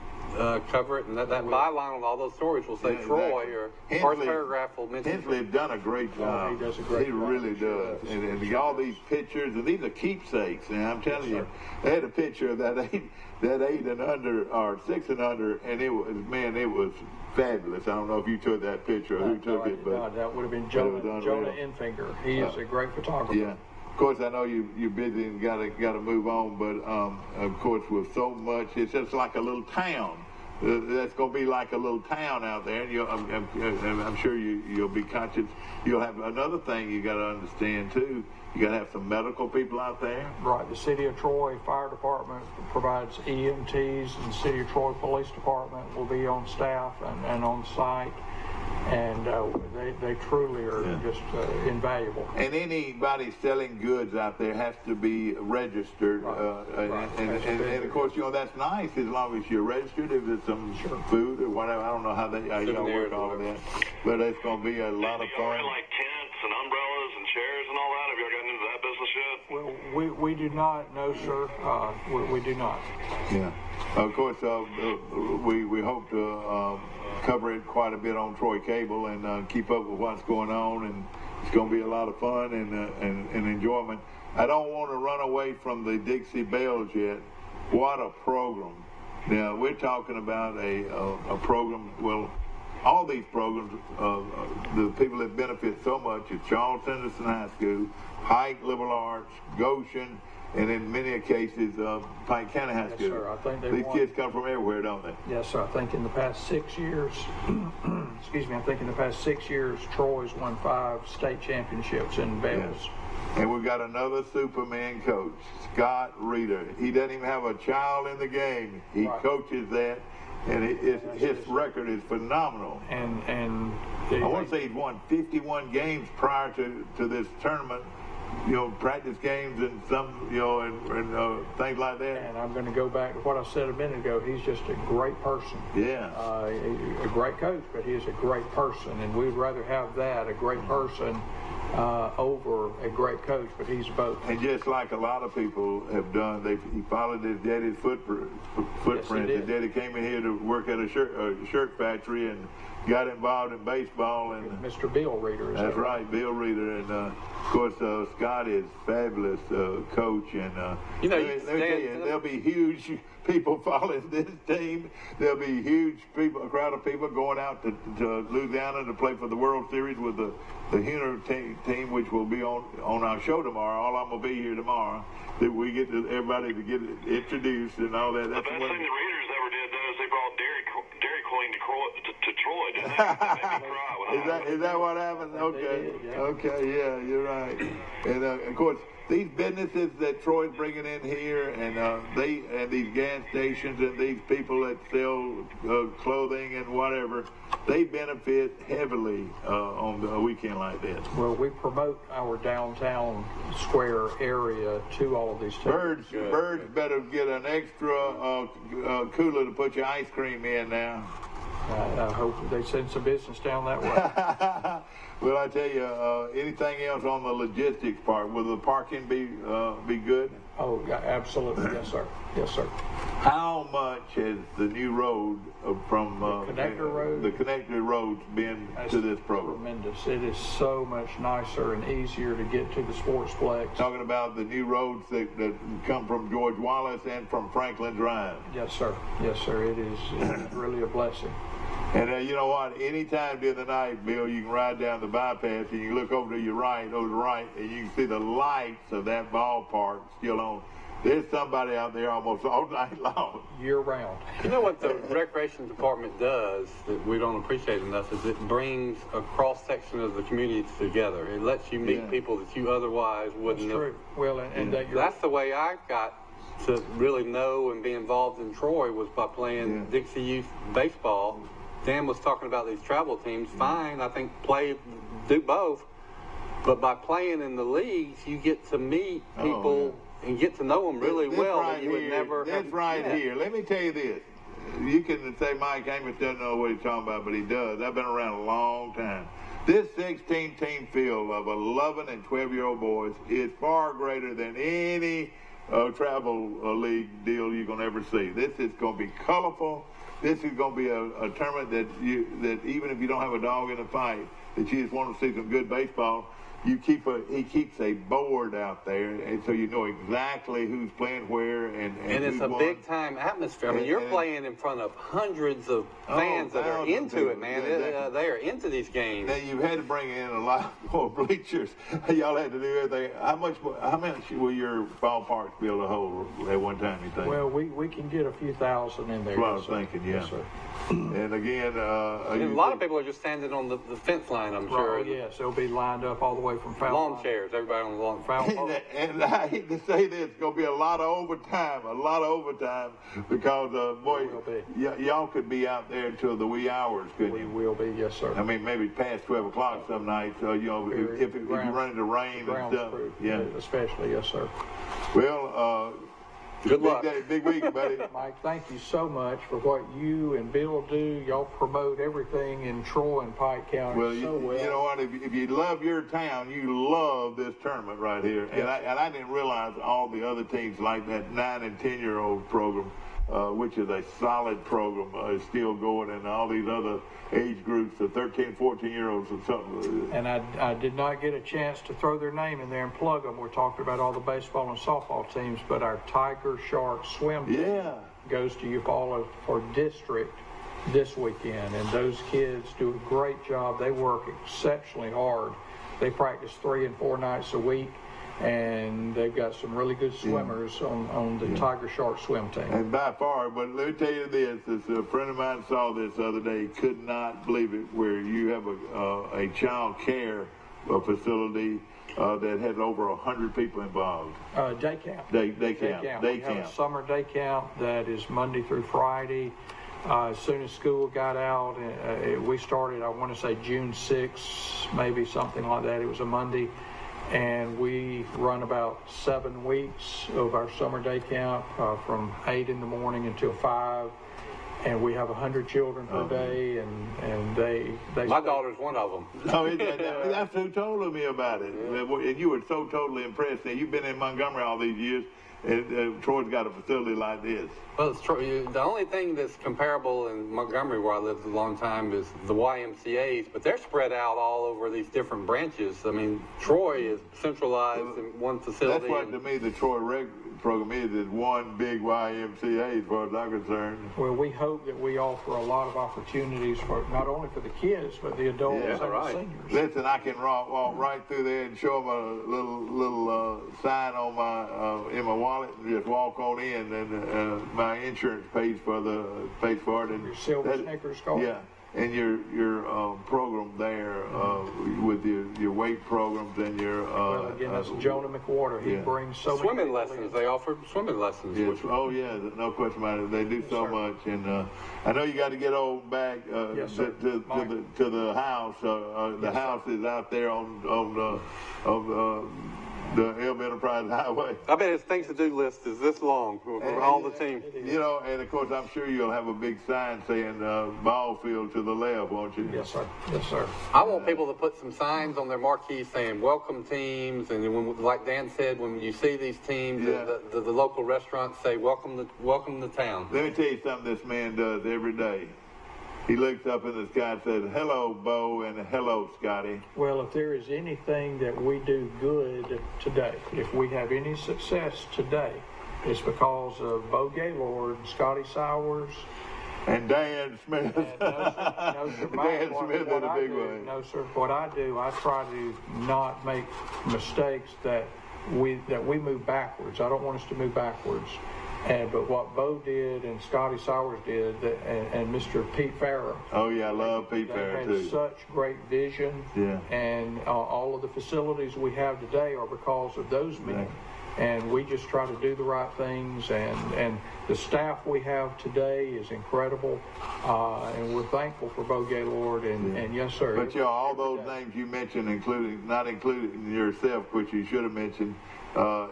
cover it, and that byline on all those stories will say Yeah, Troy, exactly. or Hensley- first paragraph will mention Hensley's done a great job. he does a great He job. really Sure does. does. And all these pictures, and these are keepsakes. And I'm telling you, they had a picture of that 8 and under, or 6 and under, and it was fabulous. I don't know if you took that picture or who took it, but that would have been it Jonah was unreal. Infinger. He is a great photographer. Yeah. Of course, I know you're busy and got to move on, but of course, with so much, it's just like a little town. That's going to be like a little town out there, and I'm sure you'll be conscious. You'll have another thing you got to understand too. You got to have some medical people out there. Right. The City of Troy Fire Department provides EMTs, and the City of Troy Police Department will be on staff and on site. And they truly are just invaluable. And anybody selling goods out there has to be registered. Right. And of course, that's nice as long as you're registered. If it's some food or whatever, I don't know how y'all work all of that. But it's going to be a lot of Y'all fun. rent like tents and umbrellas and chairs and all that? Have y'all gotten into that business yet? Well, we do not, no, sir. We do not. Yeah. Of course, we hope to cover it quite a bit on Troy Cable and keep up with what's going on, and it's going to be a lot of fun and enjoyment. I don't want to run away from the Dixie Bells yet. What a program! Now we're talking about a program. Well, all these programs, the people that benefit so much is Charles Henderson High School, Pike Liberal Arts, Goshen, and in many cases, Pike County High School. Yes, sir. I think These kids come from everywhere, don't they? Yes, sir. I think in the past 6 years, excuse me, I think in the past 6 years, Troy's won 5 state championships in bells. Yes. And we've got another Superman coach, Scott Reeder. He doesn't even have a child in the game. He coaches that, and his record is phenomenal. And I want to say he's won 51 games prior to this tournament. Practice games and some, and things like that. And I'm going to go back to what I said a minute ago. He's just a great person. Yeah. A great coach, but he is a great person, and we'd rather have that, a great person, over a great coach, but he's both. And just like a lot of people have done, he followed his daddy's footprint. Yes, he did. His daddy came in here to work at a shirt factory, and got involved in baseball. And Mr. Bill Reader. That's right, Bill Reader. And, of course, Scott is fabulous coach. And let me tell you, there'll be huge people following this team. There'll be huge a crowd of people going out to Louisiana to play for the World Series with the Hunter team, which will be on our show tomorrow. All I'm going to be here tomorrow. That we get everybody to get introduced and all that. That's the best thing the Readers ever did, though, is they brought Dairy Queen to Troy, didn't they? That made me cry. Is that what happened? Okay. Okay, yeah, you're right. And, of course, these businesses that Troy's bringing in here, and these gas stations and these people that sell clothing and whatever, they benefit heavily on a weekend like this. Well, we promote our downtown square area to all of these teams. Birds better get an extra cooler to put your ice cream in now. I hope they send some business down that way. Well, I tell you, anything else on the logistics part? Will the parking be good? Oh, yeah, absolutely, yes, sir. Yes, sir. How much has the new road from the connector roads been to this program? Tremendous. It is so much nicer and easier to get to the sportsplex. Talking about the new roads that come from George Wallace and from Franklin Drive. Yes, sir. Yes, sir. It is really a blessing. And you know what? Anytime during the night, Bill, you can ride down the bypass and you look over to your right, and you can see the lights of that ballpark still on. There's somebody out there almost all night long. Year round. You know what the recreation department does that we don't appreciate enough is it brings a cross-section of the community together. It lets you meet people that you otherwise wouldn't That's true. Well, and that's the way I got to really know and be involved in Troy was by playing Dixie Youth baseball. Dan was talking about these travel teams. Fine, I think do both. But by playing in the leagues, you get to meet people and get to know them really well that you would never have. That's here. Let me tell you this. You can say Mike Amos doesn't know what he's talking about, but he does. I've been around a long time. This 16-team field of 11 and 12-year-old boys is far greater than any travel league deal you're going to ever see. This is going to be colorful. This is going to be a tournament that even if you don't have a dog in the fight, that you just want to see some good baseball. He keeps a board out there, and so you know exactly who's playing where and it's a big time atmosphere. I mean, you're playing in front of hundreds of fans that are into it, man. They are into these games. Now you've had to bring in a lot more bleachers. Y'all had to do everything. How much will your ballparks be able to hold at one time? You think? Well, we can get a few thousand in there. That's what I was thinking. Yeah. Yes, sir. And again, a lot of people are just standing on the fence line, I'm sure. Oh, yes, they'll be lined up all the way from foul lawn chairs, everybody on the lawn. And I hate to say this, it's going to be a lot of overtime, because, boy, y'all could be out there until the wee hours, couldn't you? We will be, yes, sir. I mean, maybe past 12 o'clock some nights, if you run into rain and stuff. Yeah. Especially, yes, sir. Well, good luck. Big week, buddy. Mike, thank you so much for what you and Bill do. Y'all promote everything in Troy and Pike County so well. You know what? If you love your town, you love this tournament right here. Yes. And I didn't realize all the other teams like that 9 and 10-year-old program, which is a solid program, is still going, and all these other age groups, the 13, 14-year-olds and something. And I did not get a chance to throw their name in there and plug them. We're talking about all the baseball and softball teams, but our Tiger Shark swim team goes to Eufaula for district this weekend. And those kids do a great job. They work exceptionally hard. They practice 3 and 4 nights a week. And they've got some really good swimmers on the Tiger Shark swim team. And by far, but let me tell you this, a friend of mine saw this the other day, could not believe it, where you have a child care facility that has over 100 people involved. Day camp. Day camp. We have a summer day camp that is Monday through Friday. As soon as school got out, we started, I want to say June 6th, maybe something like that. It was a Monday. And we run about 7 weeks of our summer day camp from 8 in the morning until 5. And we have 100 children per day, and they my daughter's one of them. That's who told me about it. And you were so totally impressed. Now, you've been in Montgomery all these years. Troy's got a facility like this. Well, it's true. The only thing that's comparable in Montgomery, where I lived a long time, is the YMCA's, but they're spread out all over these different branches. I mean, Troy is centralized in one facility. That's what, to me, the Troy Rec program is one big YMCA as far as I'm concerned. Well, we hope that we offer a lot of opportunities for not only for the kids, but the adults and the seniors. Listen, I can walk right through there and show them a little sign on my in my wallet and just walk on in, and my insurance pays for it. And your silver Snickers card. Yeah. And your program there with your weight programs and your well, again, that's Jonah McWhorter. He brings so many swimming lessons. They offer swimming lessons. Yes. Oh yeah, no question about it. They do so much, and I know you got to get on back to the house. The house is out there on the Elm Enterprise Highway. I bet his things to do list is this long for all the team. You know, and of course, I'm sure you'll have a big sign saying ball field to the left, won't you? Yes, sir. Yes, sir. I want people to put some signs on their marquee saying welcome teams, and when, like Dan said, when you see these teams, the local restaurants say welcome to town. Let me tell you something this man does every day. He looks up in the sky and says, "Hello, Bo," and "Hello, Scotty." Well, if there is anything that we do good today, if we have any success today, it's because of Bo Gaylord, Scotty Sowers, and Dan Smith. And no, sir, Dan Smith is a big one. No, sir. What I do, I try to not make mistakes that we move backwards. I don't want us to move backwards. But what Bo did and Scotty Sowers did, and Mr. Pete Farrer. Oh yeah, I love Pete Farrer too. They had such great vision. Yeah. And all of the facilities we have today are because of those men. And we just try to do the right things. And the staff we have today is incredible. And we're thankful for Bo Gaylord. And yes, sir. But all those names you mentioned, not including yourself, which you should have mentioned. I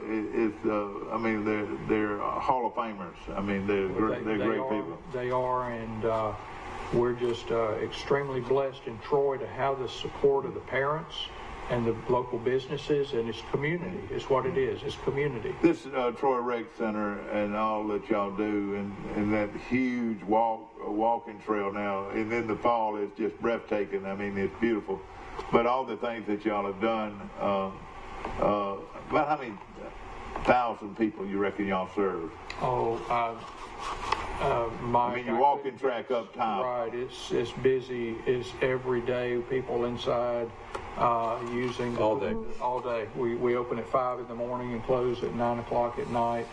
mean, they're Hall of Famers. I mean, they're great people. They are, and we're just extremely blessed in Troy to have the support of the parents and the local businesses, and it's community. It's what it is. It's community. This Troy Rec Center and all that y'all do, and that huge walking trail now, and in the fall, it's just breathtaking. I mean, it's beautiful. But all the things that y'all have done. About how many thousand people you reckon y'all serve? I mean, you're walking track up top. Right, it's busy. It's every day. People inside using all day. All day. We open at 5 in the morning and close at 9 o'clock at night.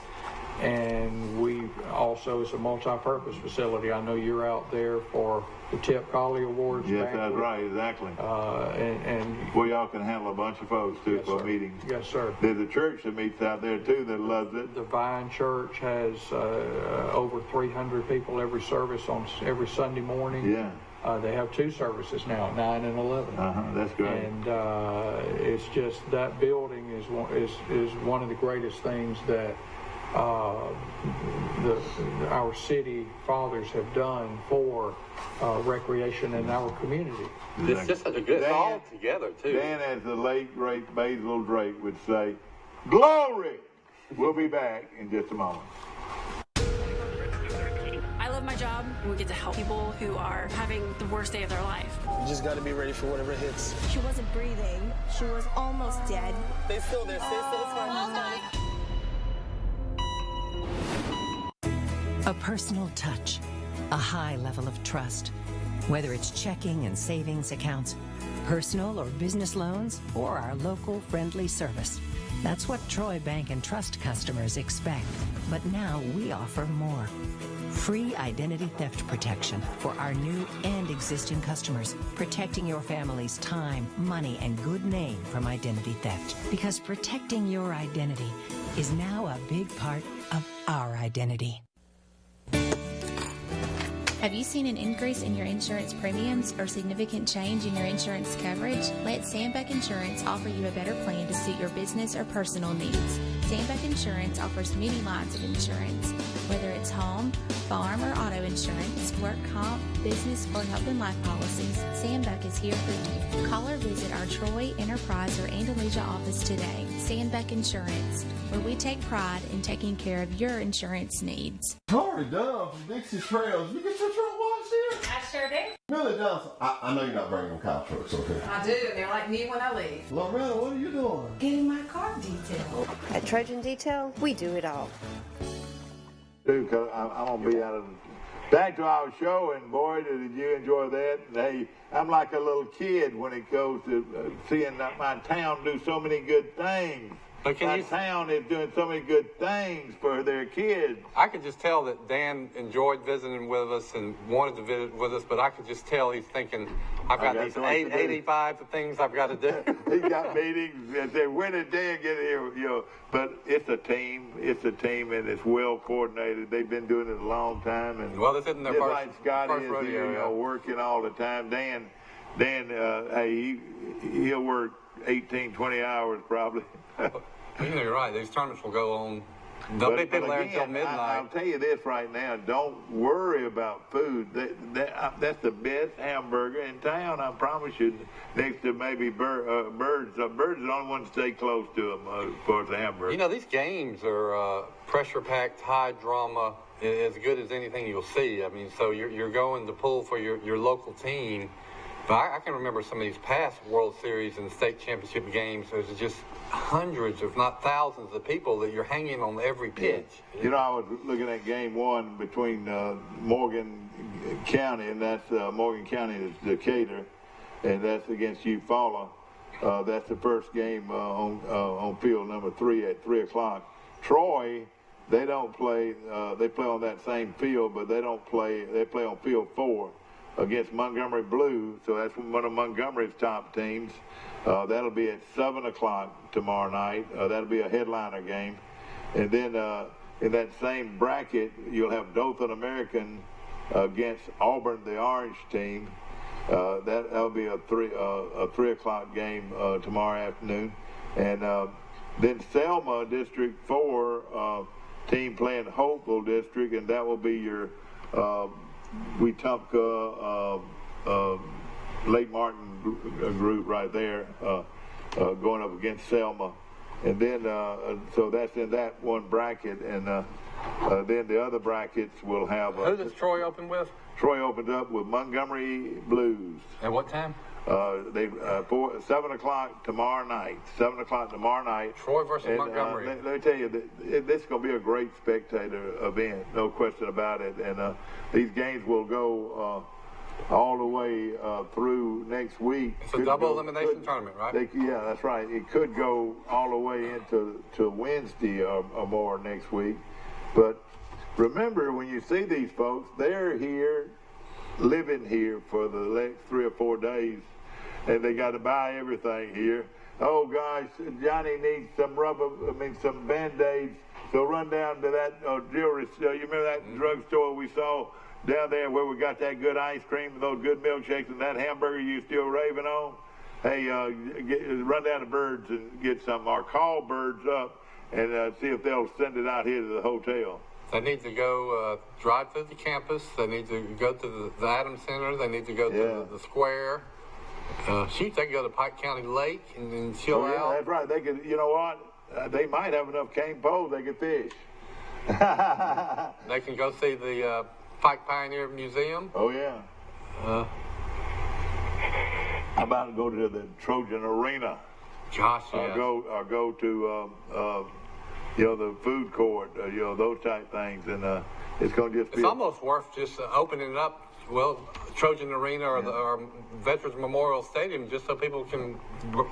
And we also, it's a multi-purpose facility. I know you're out there for the Tip Collie Awards. Yes, that's right, exactly. Well, y'all can handle a bunch of folks too for meetings. Yes, sir. There's a church that meets out there too that loves it. The Vine Church has over 300 people every service on every Sunday morning. Yeah. They have 2 services now, 9 and 11. That's great. And it's just that building is one of the greatest things that our city fathers have done for recreation in our community. It's just such a good all together too. Dan, as the late great Basil Drake would say, "Glory." We'll be back in just a moment. I love my job. We get to help people who are having the worst day of their life. You just got to be ready for whatever hits. She wasn't breathing. She was almost dead. Stay still there. Stay still. It's fine. A personal touch, a high level of trust. Whether it's checking and savings accounts, personal or business loans, or our local friendly service. That's what Troy Bank and Trust customers expect. But now we offer more. Free identity theft protection for our new and existing customers, protecting your family's time, money, and good name from identity theft. Because protecting your identity is now a big part of our identity. Have you seen an increase in your insurance premiums or significant change in your insurance coverage? Let Sandbeck Insurance offer you a better plan to suit your business or personal needs. Sandbeck Insurance offers many lines of insurance, whether it's home, farm, or auto insurance, work comp, business, or health and life policies. Sandbeck is here for you. Call or visit our Troy, Enterprise, or Andalusia office today. Sandbeck Insurance, where we take pride in taking care of your insurance needs. Tori Dunn from Dixie Trails. You get your truck washed here? I sure do. Billy Johnson. I know you're not bringing them cow trucks over here. I do. They're like new when I leave. Loretta, what are you doing? Getting my car detailed. At Trojan Detail, we do it all. Dude, I'm going to be out of... Back to our show, and boy, did you enjoy that. And hey, I'm like a little kid when it goes to seeing my town do so many good things. My town is doing so many good things for their kids. I could just tell that Dan enjoyed visiting with us and wanted to visit with us, but I could just tell he's thinking, I've got these 85 things I've got to do. He's got meetings, and they when did Dan get here? You know, but it's a team, and it's well coordinated. They've been doing it a long time, and well, this isn't their first, like Scott first is rodeo, here, you know, working all the time. Dan, hey, he'll work 18, 20 hours probably. You know, you're right. These tournaments will go on. There'll be people there until midnight. I'll tell you this right now. Don't worry about food. That's the best hamburger in town, I promise you, next to maybe birds. Birds are the only ones to stay close to them as far as the hamburger. You know, these games are pressure-packed, high drama, as good as anything you'll see. I mean, so you're going to pull for your local team. But I can remember some of these past World Series and state championship games. There's just hundreds, if not thousands, of people that you're hanging on every pitch. You know, I was looking at game one between Morgan County, and that's Morgan County is Decatur, and that's against Eufaula. That's the first game on field number 3 at 3 o'clock. Troy, they don't play. They play on that same field, but they don't play. They play on field 4. Against Montgomery Blue, so that's one of Montgomery's top teams. That'll be at 7 o'clock tomorrow night. That'll be a headliner game. And then in that same bracket, you'll have Dothan American against Auburn, the Orange team. That'll be a 3 o'clock game tomorrow afternoon. And then Selma District 4 team playing Hopeville District, and that will be your Wetumpka, Lake Martin group right there, going up against Selma. And then, so that's in that one bracket. And then the other brackets will have... Who does Troy open with? Troy opened up with Montgomery Blues. At what time? 7 o'clock tomorrow night. 7 o'clock tomorrow night. Troy versus Montgomery. Let me tell you, this is going to be a great spectator event, no question about it. And these games will go all the way through next week. It's a double elimination tournament, right? Yeah, that's right. It could go all the way into Wednesday or more next week. But remember, when you see these folks, they're here, living here for the next 3 or 4 days, and they got to buy everything here. Oh gosh, Johnny needs some some Band-Aids. So run down to that jewelry store. You remember that drugstore we saw down there where we got that good ice cream and those good milkshakes and that hamburger you still raving on? Hey, run down to Birds and get some, or call Birds up and see if they'll send it out here to the hotel. They need to go drive through the campus. They need to go to the Adams Center. They need to go to the square. They can go to Pike County Lake and chill out. That's right. They could. You know what? They might have enough cane poles they could fish. They can go see the Pike Pioneer Museum. Oh yeah. How about go to the Trojan Arena? Gosh, yeah. Or go to the food court. Those type things, and it's going to just be. It's almost worth just opening it up. Well, Trojan Arena or Veterans Memorial Stadium, just so people can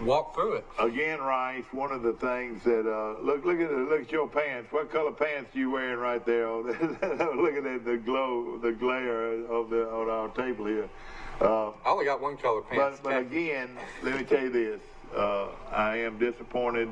walk through it. Again, Rice, one of the things that look at your pants. What color pants are you wearing right there? Looking at the glare on our table here. I only got one color pants. But again, let me tell you this. I am disappointed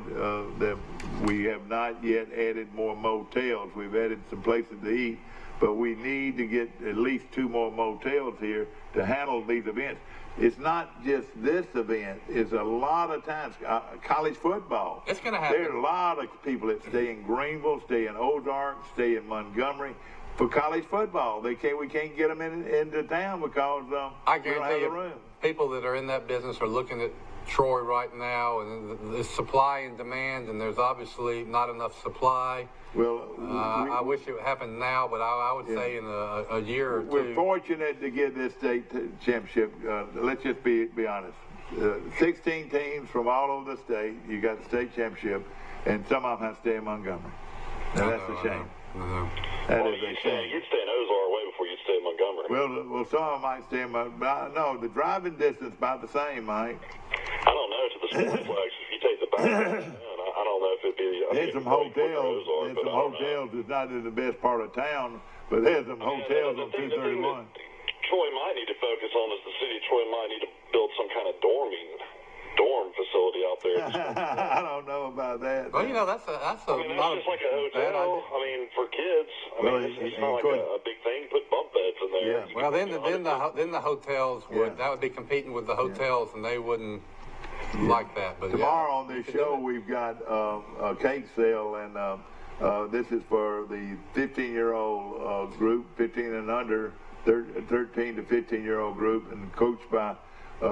that we have not yet added more motels. We've added some places to eat, but we need to get at least 2 more motels here to handle these events. It's not just this event. It's a lot of times college football. It's going to happen. There are a lot of people that stay in Greenville, stay in Ozark, stay in Montgomery for college football. We can't get them into town because I we don't have guarantee the you, room. people that are in that business are looking at Troy right now, and the supply and demand, and there's obviously not enough supply. Well, I wish it happened now, but I would say in a year or two. We're fortunate to get this state championship. Let's just be honest. 16 teams from all over the state. You got the state championship, and some of them have to stay in Montgomery. Now, that's a shame. That is a shame. You'd stay in Ozark way before you'd stay in Montgomery. Well, some of them might stay in Montgomery, but no, the driving distance about the same, Mike. I don't know to the sportsplex. If you take the back, I don't know if it'd be. There's some hotels. There's some hotels. It's not in the best part of town, but there's some hotels on 231. Troy might need to focus on is the city of Troy might need to build some kind of dorm facility out there. I don't know about that. Well, that's I mean, that's just like a hotel. I mean, for kids. It's not like a big thing. Put bunk beds in there. Yeah. Well, then the hotels would that would be competing with the hotels, and they wouldn't like that. But tomorrow on this show we've got a cake sale, and this is for the 15-year-old group, 15 and under, 13 to 15-year-old group, and coached by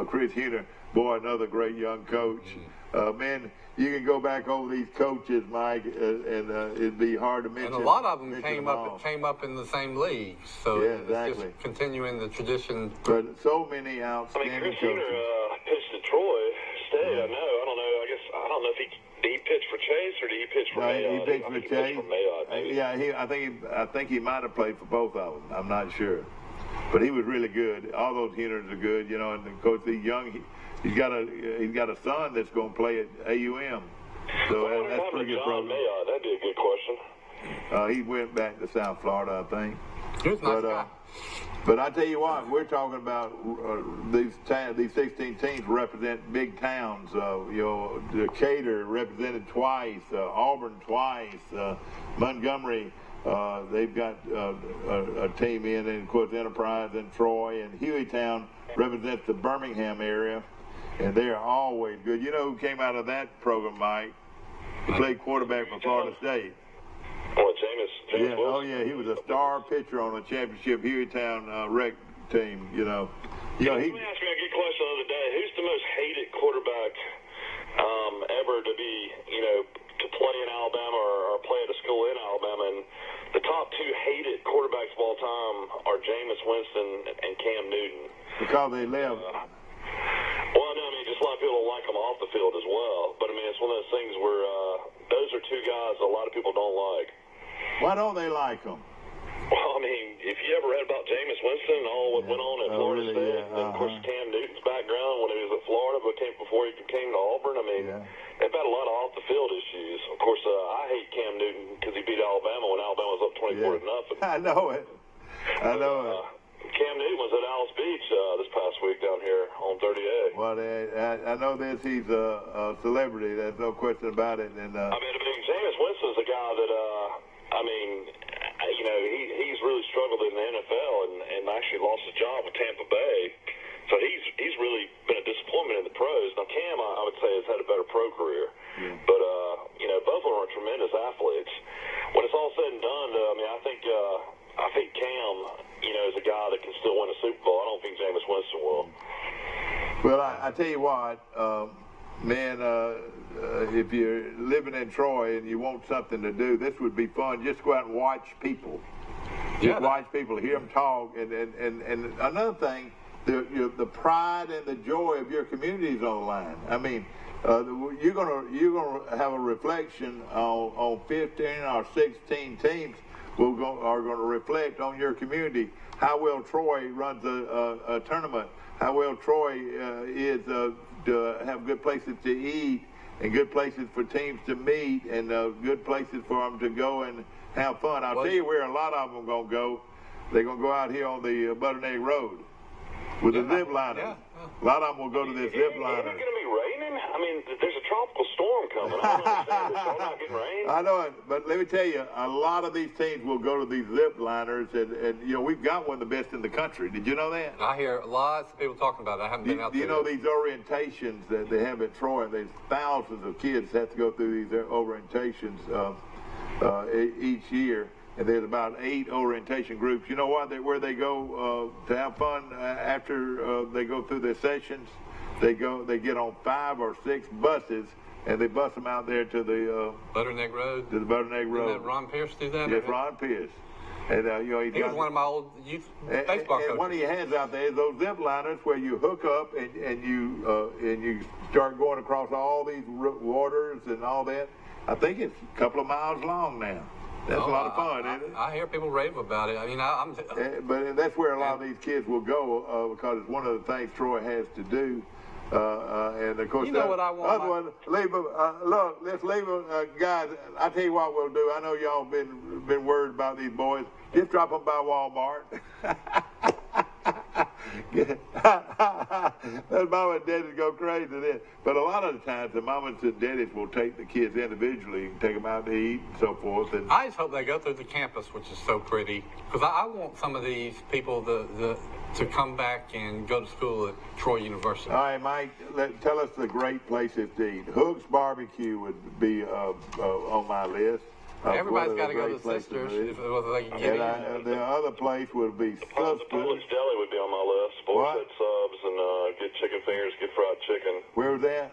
Chris Huner. Boy, another great young coach. Man, you can go back over these coaches, Mike, and it'd be hard to mention. And a lot of them came up in the same league, so yeah, exactly. It's just continuing the tradition. But so many outstanding Chris coaches. Huner pitched at Troy State. I know. I don't know. I don't know if did he pitch for Chase or did he pitch for Mayotte? He pitched for Chase. Yeah, I think he might have played for both of them. I'm not sure, but he was really good. All those Huners are good, and of course he's young. He's got a son that's going to play at AUM, so that's pretty good program. Mayotte, that'd be a good question. He went back to South Florida, I think. He was a nice guy. But I tell you what, we're talking about these 16 teams represent big towns. Decatur represented twice, Auburn twice, Montgomery. They've got a team in, and of course Enterprise and Troy, and Hueytown represents the Birmingham area, and they are always good. You know who came out of that program, Mike? He played quarterback for Florida State. Oh, James Yeah, oh yeah, he was a star pitcher on a championship Hueytown rec team. Let me ask you a good question the other day. Who's the most hated quarterback ever to be, to play in Alabama or play at a school in Alabama? And the top 2 hated quarterbacks of all time are Jameis Winston and Cam Newton. Because they left. Well, no, just a lot of people don't like them off the field as well. But it's one of those things where those are 2 guys a lot of people don't like. Why don't they like them? Well, if you ever read about Jameis Winston and all what went on at Florida State, and of course Cam Newton's background when he was at Florida, before he came to Auburn, they've had a lot of off-the-field issues. Of course, I hate Cam Newton because he beat Alabama when Alabama was up 24-0. I know it. Cam Newton was at Alice Beach this past week down here on 38. Well, I know this. He's a celebrity. There's no question about it. And Jameis Winston's a guy that, he's really struggled in the NFL and actually lost his job with Tampa Bay. So he's really been a disappointment in the pros. Now Cam, I would say, has had a better pro career. Yeah. But both of them are tremendous athletes. When it's all said and done, I think Cam, is a guy that can still win a Super Bowl. I don't think Jameis Winston will. Well, I tell you what, if you're living in Troy and you want something to do, this would be fun. Just go out and watch people. Just watch people, hear them talk. And another thing, the pride and the joy of your community is on the line. You're gonna have a reflection on 15 or 16 teams are going to reflect on your community. How well Troy runs a tournament. How well Troy is to have good places to eat and good places for teams to meet and good places for them to go and have fun. I'll tell you where a lot of them are going to go. They're going to go out here on the Butternegg Road. with the zip liners. Yeah. A lot of them will go to this zip liner. Is it going to be raining? I mean, there's a tropical storm coming. I don't understand this. Y'all not getting rain? I know it, but let me tell you, a lot of these teams will go to these zip liners, and you know, we've got one of the best in the country. Did you know that? I hear lots of people talking about it. I haven't been out Do there. you know these orientations that they have at Troy? There's thousands of kids have to go through these orientations each year. And there's about 8 orientation groups. You know what? Where they go to have fun after they go through their sessions, they get on 5 or 6 buses, and they bus them out there to the Butterneck Road. To the Butterneck Road. Didn't Ron Pierce do that? Yes, Ron Pierce. And you know, he was one of my old youth baseball coaches. And one he has out there is those zip liners where you hook up and you start going across all these waters and all that. I think it's a couple of miles long now. That's a lot of fun, isn't it? I hear people rave about it. I mean, but that's where a lot of these kids will go because it's one of the things Troy has to do. And of course, you know what I want. Look, let's leave them, guys. I tell you what we'll do. I know y'all been worried about these boys. Just drop them by Walmart. Those mama and daddies go crazy then. But a lot of the times, the mamas and daddies will take the kids individually and take them out to eat and so forth. And I just hope they go through the campus, which is so pretty. Because I want some of these people to come back and go to school at Troy University. All right, Mike, tell us the great places to eat. Hook's Barbecue would be on my list. Everybody's got to go to the Sisters if they can get in. The other place would be The Publix Deli would be on my list. Sports subs and good chicken fingers, good fried chicken. Where was that?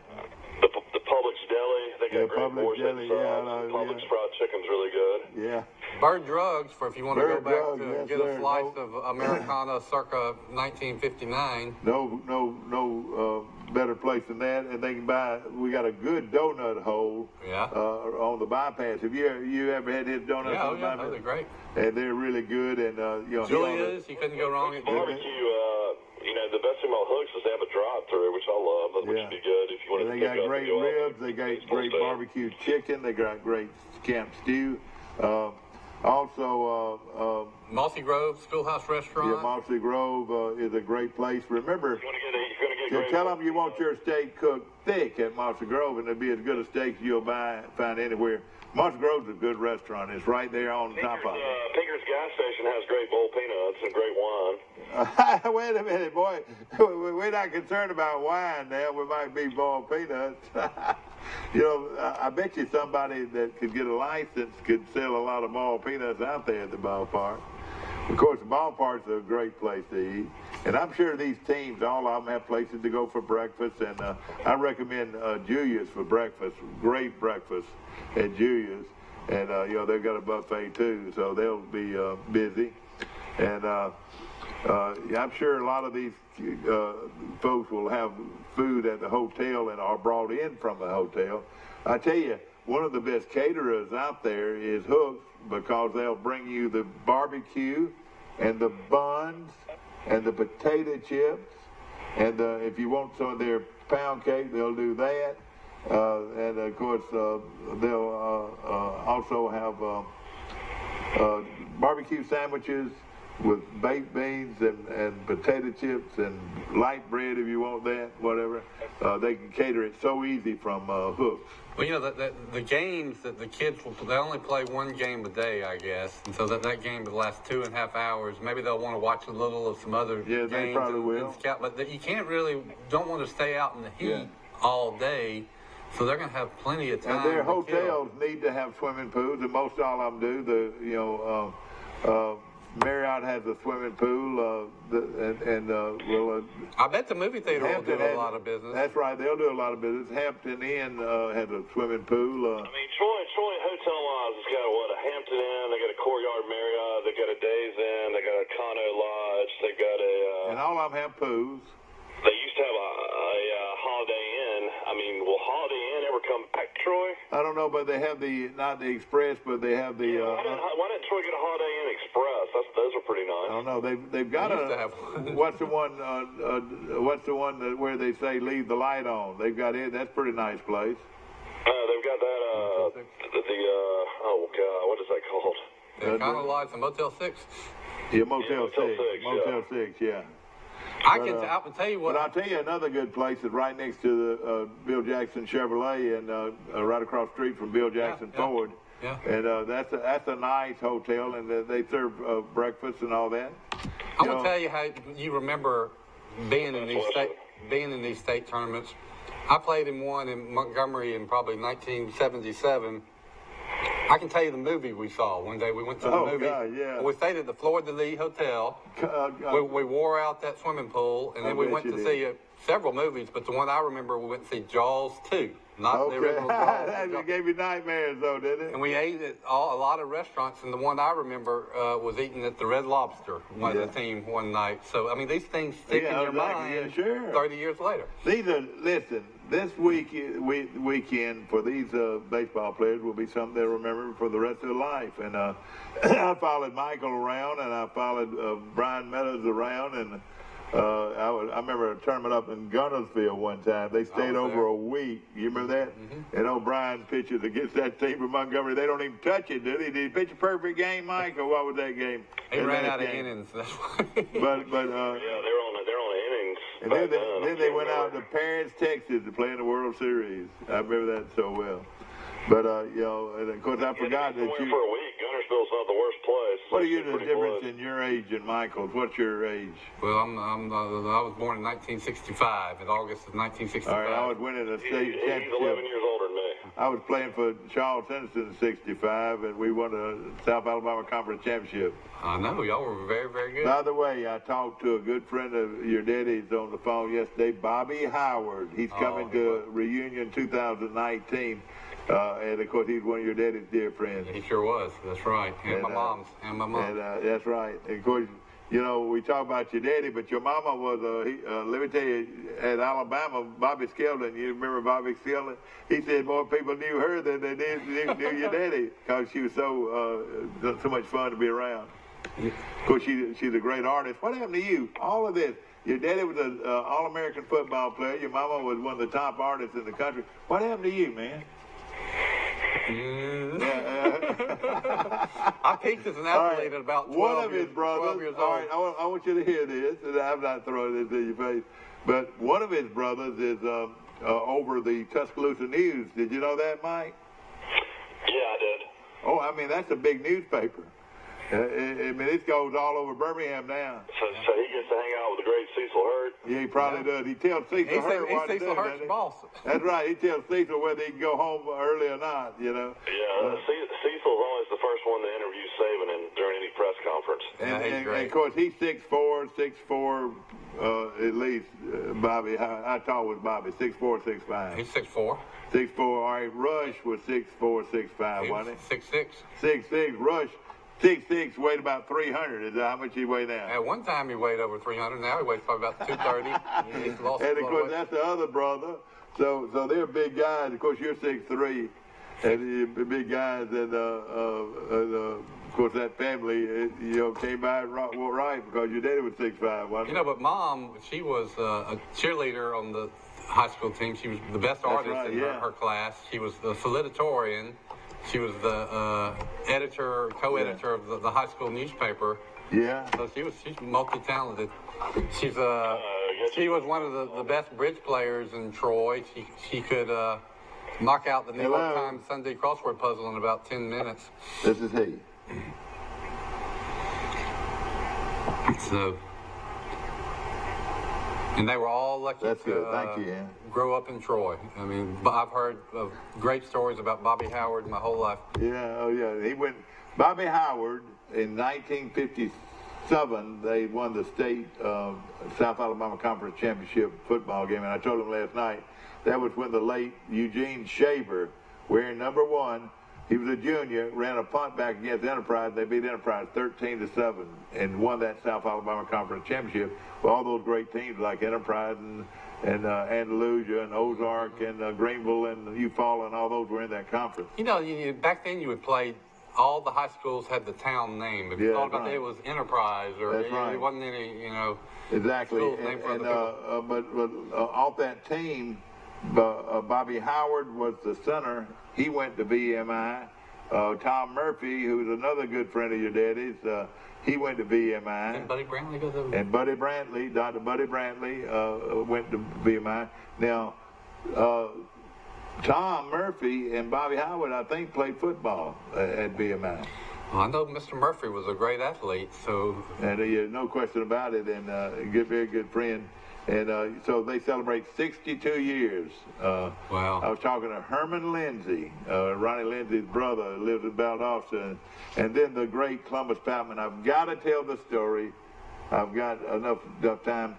The Publix Deli. They got great Publix Boar's Head subs. Publix fried chicken's really good. Yeah. Bird Drugs, for if you want to go back to yes, get a slice of Americana circa 1959. No better place than that. And they can buy. We got a good donut hole. On the bypass. Have you ever had his donuts on the bypass? Yeah, they're great. And they're really good. And you know, Julia's, you couldn't go wrong at barbecue. You know, the best thing about Hooks is they have a drive-through, which I love, which would be good if you want to. They got great ribs. They got great barbecue chicken. They got great camp stew. Also, Mossy Grove Schoolhouse Restaurant. Yeah, Mossy Grove is a great place. Remember, tell them you want your steak cooked thick at Mossy Grove, and it'll be as good a steak as you'll find anywhere. Mossy Grove's a good restaurant. It's right there on top of it. Pinker's gas station has great bowl peanuts and great wine. Wait a minute, boy. We're not concerned about wine now. We might be boiled peanuts. You know, I bet you somebody that could get a license could sell a lot of boiled peanuts out there at the ballpark. Of course, the ballpark's a great place to eat. And I'm sure these teams, all of them have places to go for breakfast. And I recommend Julia's for breakfast. Great breakfast at Julia's. And, you know, they've got a buffet, too, so they'll be busy. And I'm sure a lot of these folks will have food at the hotel and are brought in from the hotel. I tell you, one of the best caterers out there is Hook, because they'll bring you the barbecue and the buns and the potato chips, and if you want some of their pound cake, they'll do that. And of course, they'll also have barbecue sandwiches with baked beans and potato chips and light bread if you want that, whatever. They can cater it so easy from Hooks. Well, you know, the games that the kids will, they only play one game a day, I guess. And so that game will last 2.5 hours. Maybe they'll want to watch a little of some other games. They probably will. And scout, but you don't want to stay out in the heat all day. So they're going to have plenty of time. And their hotels need to have swimming pools, and most all of them do. Marriott has a swimming pool, I bet the movie theater will do a lot of business. That's right, they'll do a lot of business. Hampton Inn has a swimming pool. I mean, Troy hotel-wise has got a Hampton Inn, they got a Courtyard Marriott, they got a Days Inn, they got a Condo Lodge, they got a. And all of them have pools. They used to have a Holiday Inn. I mean, will Holiday Inn ever come back, Troy? I don't know, but they have not the Express, but they have the. Why didn't Troy get a Holiday Inn Express? Those are pretty nice. I don't know. They've got what's the one? What's the one where they say leave the light on? They've got it. That's a pretty nice place. They've got that. Oh God, what is that called? Kind of like the Motel 6. Yeah, Motel 6. Motel 6. Yeah. I can tell you what. But I'll tell you another good place is right next to the Bill Jackson Chevrolet and right across the street from Bill Jackson Ford. Yeah. And that's a nice hotel, and they serve breakfast and all that. I'm gonna tell you how you remember being in these state tournaments. I played in one in Montgomery in probably 1977. I can tell you the movie we saw one day. We went to the movie. God, yeah. We stayed at the Fleur de Lis Hotel. We wore out that swimming pool, and then we went to see several movies. But the one I remember, we went to see Jaws 2, not the original Jaws. That gave you nightmares, though, didn't it? And we ate at a lot of restaurants, and the one I remember was eating at the Red Lobster, one of the team one night. So, I mean, these things stick in your mind 30 years later. Listen, this weekend for these baseball players will be something they'll remember for the rest of their life. And I followed Michael around, and I followed Brian Meadows around, and I remember a tournament up in Gunnersville one time. They stayed over a week. You remember that? Mm-hmm. And O'Brien pitches against that team from Montgomery. They don't even touch it, do they? Did he pitch a perfect game, Mike, or what was that game? He ran out of innings. That's why. But yeah, they're on innings. And then they went out to Paris, Texas, to play in the World Series. I remember that so well. But and of course I forgot that you. For a week, Gunnersville's not the worst place. What are you the difference in your age and Michael's? What's your age? Well, I was born in 1965, in August of 1965. All right, I was winning a state championship. He's 11 years older than me. I was playing for Charles Henderson in '65, and we won the South Alabama Conference Championship. I know, y'all were very, very good. By the way, I talked to a good friend of your daddy's on the phone yesterday, Bobby Howard. He's coming to Reunion 2019. And of course, he's one of your daddy's dear friends. He sure was. That's right. And my mom's. And my mom. And that's right. And of course, we talk about your daddy, but your mama was, let me tell you, at Alabama, Bobby Skeldon, you remember Bobby Skeldon? He said more people knew her than they knew your daddy because she was so much fun to be around. Of course, she's a great artist. What happened to you? All of this. Your daddy was an All-American football player. Your mama was one of the top artists in the country. What happened to you, man? I peaked as an athlete at about 12 One of his brothers, 12 years old. all right, I want you to hear this, and I'm not throwing this in your face, but one of his brothers is over the Tuscaloosa News. Did you know that, Mike? Yeah, I did. Oh, I mean, that's a big newspaper. I mean, it goes all over Birmingham now. So he gets to hang out with the great Cecil Hurt. Yeah, he probably does. He tells Cecil Hurt what to do. Cecil Hurt's boss. That's right. He tells Cecil whether he can go home early or not, Yeah, Cecil's always the first one to interview Saban during any press conference. And of course, he's 6'4", at least. Bobby, how tall was Bobby? 6'4", 6'5". He's 6'4". 6'4". All right, Rush was 6'4", 6'5", wasn't he? 6'6". 6'6". Rush. 6'6", weighed about 300. Is that how much he weighed now? At one time he weighed over 300. Now he weighs probably about 230. He's lost and of course that's the other brother. So they're big guys. Of course you're 6'3", and you're big guys. And of course that family came by right because your daddy was 6'5", wasn't he? But Mom, she was a cheerleader on the high school team. She was the best artist in her class. She was the salutatorian. She was the co-editor of the high school newspaper. Yeah. So she's multi-talented. She was one of the best bridge players in Troy. She could knock out the New York Times Sunday crossword puzzle in about 10 minutes. This is he. So. And they were all lucky That's to good. Thank you, grow up in Troy. I mean, I've heard of great stories about Bobby Howard my whole life. Yeah, He went. Bobby Howard in 1957. They won the state South Alabama Conference Championship football game, and I told him last night that was when the late Eugene Shaver, wearing number 1. He was a junior, ran a punt back against Enterprise. They beat Enterprise 13-7 and won that South Alabama Conference Championship with all those great teams like Enterprise and Andalusia and Ozark and Greenville and Eufaula and all those were in that conference. Back then you would play, all the high schools had the town name. If you thought about it, it was Enterprise or there wasn't any, Exactly. schools named for other people. But off that team, Bobby Howard was the center. He went to VMI, Tom Murphy, who was another good friend of your daddy's, he went to VMI. Didn't Buddy Brantley go there? And Buddy Brantley, Dr. Buddy Brantley, went to VMI. Now, Tom Murphy and Bobby Howard, I think, played football at VMI. Well, I know Mr. Murphy was a great athlete, so... And no question about it, and a very good friend. And so they celebrate 62 years. Wow. I was talking to Herman Lindsay, Ronnie Lindsay's brother, who lives in Valdosta, and then the great Columbus Patman. I've got to tell the story. I've got enough time.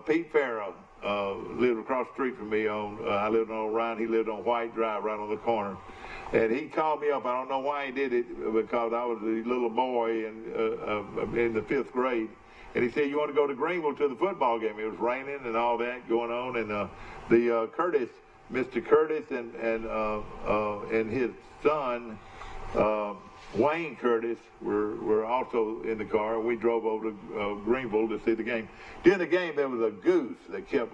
Pete Farrow lived across the street from me. I lived on Orion. He lived on White Drive, right on the corner. And he called me up. I don't know why he did it, because I was a little boy in the 5th grade. And he said, you want to go to Greenville to the football game? It was raining and all that going on. And Mr. Curtis and his son, Wayne Curtis, were also in the car. We drove over to Greenville to see the game. During the game, there was a goose that kept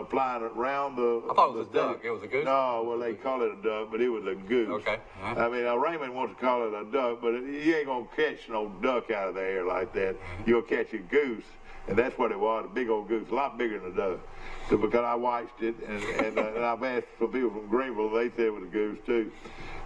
flying around the... I thought it was a duck. It was a goose? No, well, they call it a duck, but it was a goose. Okay. I mean, Raymond wants to call it a duck, but you ain't going to catch no duck out of the air like that. You'll catch a goose, and that's what it was, a big old goose, a lot bigger than a duck. So because I watched it, and I've asked for people from Greenville, they said it was a goose, too.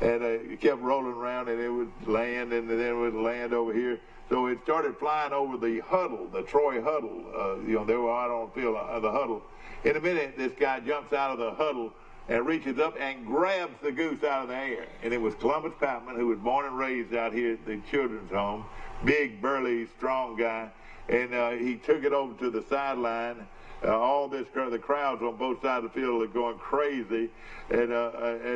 And it kept rolling around, and it would land, and then it would land over here. So it started flying over the huddle, the Troy huddle. They were out on the field, the huddle. In a minute, this guy jumps out of the huddle and reaches up and grabs the goose out of the air. And it was Columbus Patman, who was born and raised out here at the children's home. Big, burly, strong guy. And he took it over to the sideline. The crowds on both sides of the field are going crazy. And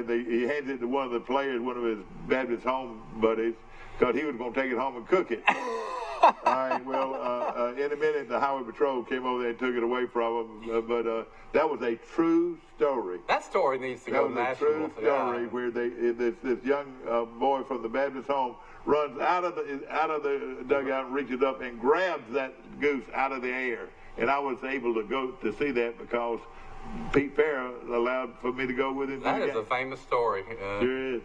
he hands it to one of the players, one of his Baptist home buddies, because he was going to take it home and cook it. All right, well, in a minute, the Highway Patrol came over there and took it away from him. But that was a true story. That story needs to go national. That was a true story where this young boy from the Baptist home runs out of the dugout and reaches up and grabs that goose out of the air. And I was able to go to see that because Pete Farrow allowed for me to go with him. That is a famous story. Sure is.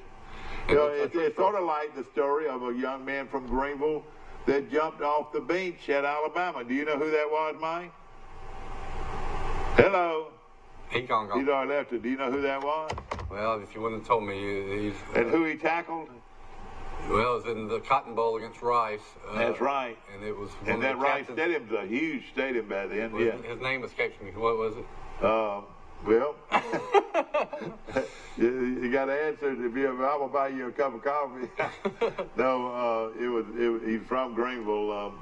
It's sort of like the story of a young man from Greenville that jumped off the beach at Alabama. Do you know who that was, Mike? Hello? He's gone. He's already left it. Do you know who that was? Well, if you wouldn't have told me, he's... And who he tackled? Well, it was in the Cotton Bowl against Rice. That's right. And it was... And that Rice Stadium's a huge stadium back then. Yeah. His name escapes me. What was it? Well, you got to answer it. I will buy you a cup of coffee. No, he's from Greenville.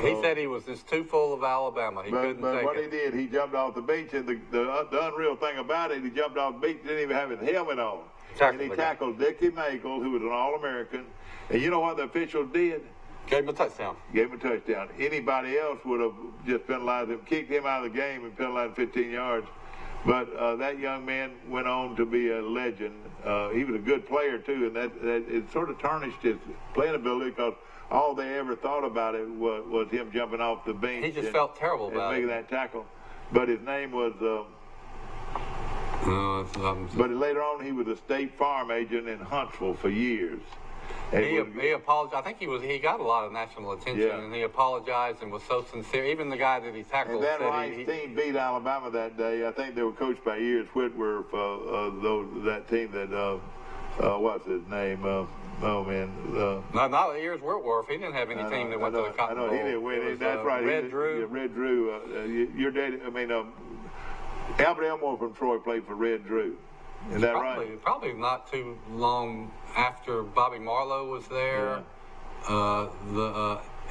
He said he was just too full of Alabama. He couldn't take it. But what he did, he jumped off the beach, and the unreal thing about it, he jumped off the beach, didn't even have his helmet on. And he tackled Dickie Magle, who was an All-American. And you know what the officials did? Gave him a touchdown. Anybody else would have just penalized him, kicked him out of the game and penalized 15 yards. But that young man went on to be a legend. He was a good player, too, and that it sort of tarnished his playing ability because all they ever thought about it was him jumping off the bench. He just felt terrible about making that tackle. But his name was... But later on, he was a State Farm agent in Huntsville for years. And he apologized. I think he got a lot of national attention, and he apologized and was so sincere. Even the guy that he tackled and that said Rice team beat Alabama that day. I think they were coached by Ears Whitworth. That team that what's his name? Oh man, not Ears Whitworth. He didn't have any team that went to the Cotton Bowl. I know he didn't win. That's right. Red Drew. Red Drew. Your daddy. Albert Elmore from Troy played for Red Drew. Is that right? Probably not too long after Bobby Marlowe was there. Yeah.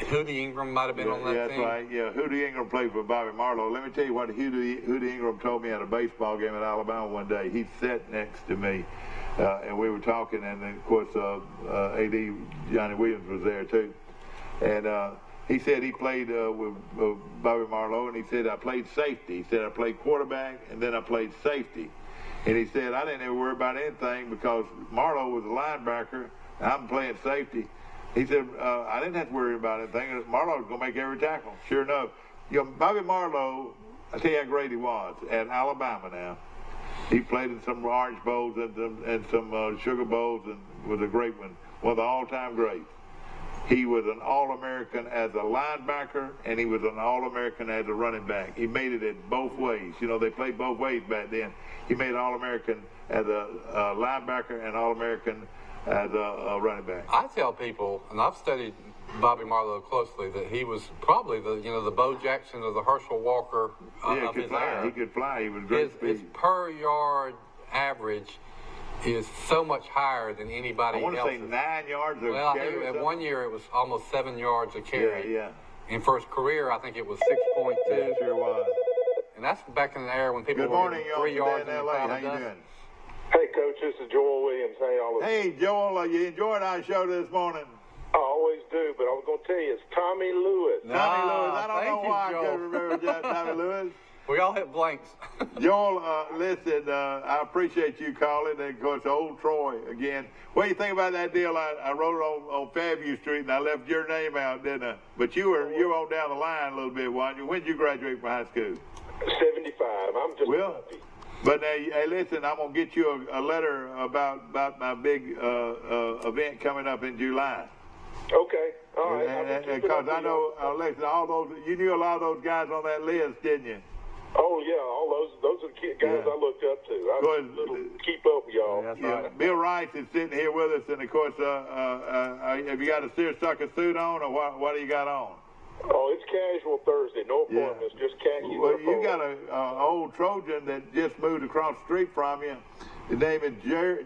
Hootie Ingram might have been on that team. That's right. Yeah, Hootie Ingram played for Bobby Marlowe. Let me tell you what Hootie Ingram told me at a baseball game at Alabama one day. He sat next to me, and we were talking, and of course, A.D. Johnny Williams was there too. And he said he played with Bobby Marlowe, and he said, I played safety. He said, I played quarterback, and then I played safety. And he said, I didn't ever worry about anything because Marlowe was a linebacker, and I'm playing safety. He said, I didn't have to worry about anything. Marlowe was going to make every tackle. Sure enough. Bobby Marlowe, I tell you how great he was at Alabama now. He played in some Orange Bowls and some Sugar Bowls, and was a great one of the all-time greats. He was an All-American as a linebacker, and he was an All-American as a running back. He made it in both ways. You know, they played both ways back then. He made All-American as a linebacker and All-American as a running back. I tell people, and I've studied Bobby Marlowe closely, that he was probably the Bo Jackson or the Herschel Walker of his era. He could fly. He was great speed. His per yard average is so much higher than anybody else. I want to say 9 yards a carry. Well, I think at 1 year it was almost 7 yards a carry. Yeah. And for his career, I think it was 6.2. Yeah, sure was. And that's back in the era when people were getting 3 yards in LA. How you doing? Hey, Coach, this is Joel Williams. Hey, all of you. Hey, Joel, you enjoyed our show this morning? I always do, but I was going to tell you, it's Tommy Lewis. Tommy Lewis. I don't know why I couldn't remember Tommy Lewis. We all hit blanks. Joel, listen, I appreciate you calling, and of course, old Troy again. What do you think about that deal? I wrote it on Fairview Street, and I left your name out, didn't I? But you were on down the line a little bit, weren't you? When did you graduate from high school? 75. I'm just happy. But hey, listen, I'm gonna get you a letter about my big event coming up in July. Okay, all right. Because I know, listen, all those, you knew a lot of those guys on that list, didn't you? Oh yeah, all those are the guys I looked up to. I was a little keep up with y'all. Right. Bill Rice is sitting here with us, and of course, have you got a seersucker suit on, or what do you got on? Oh, it's casual Thursday, no appointments, just khaki. Well, you got an old Trojan that just moved across the street from you. His name is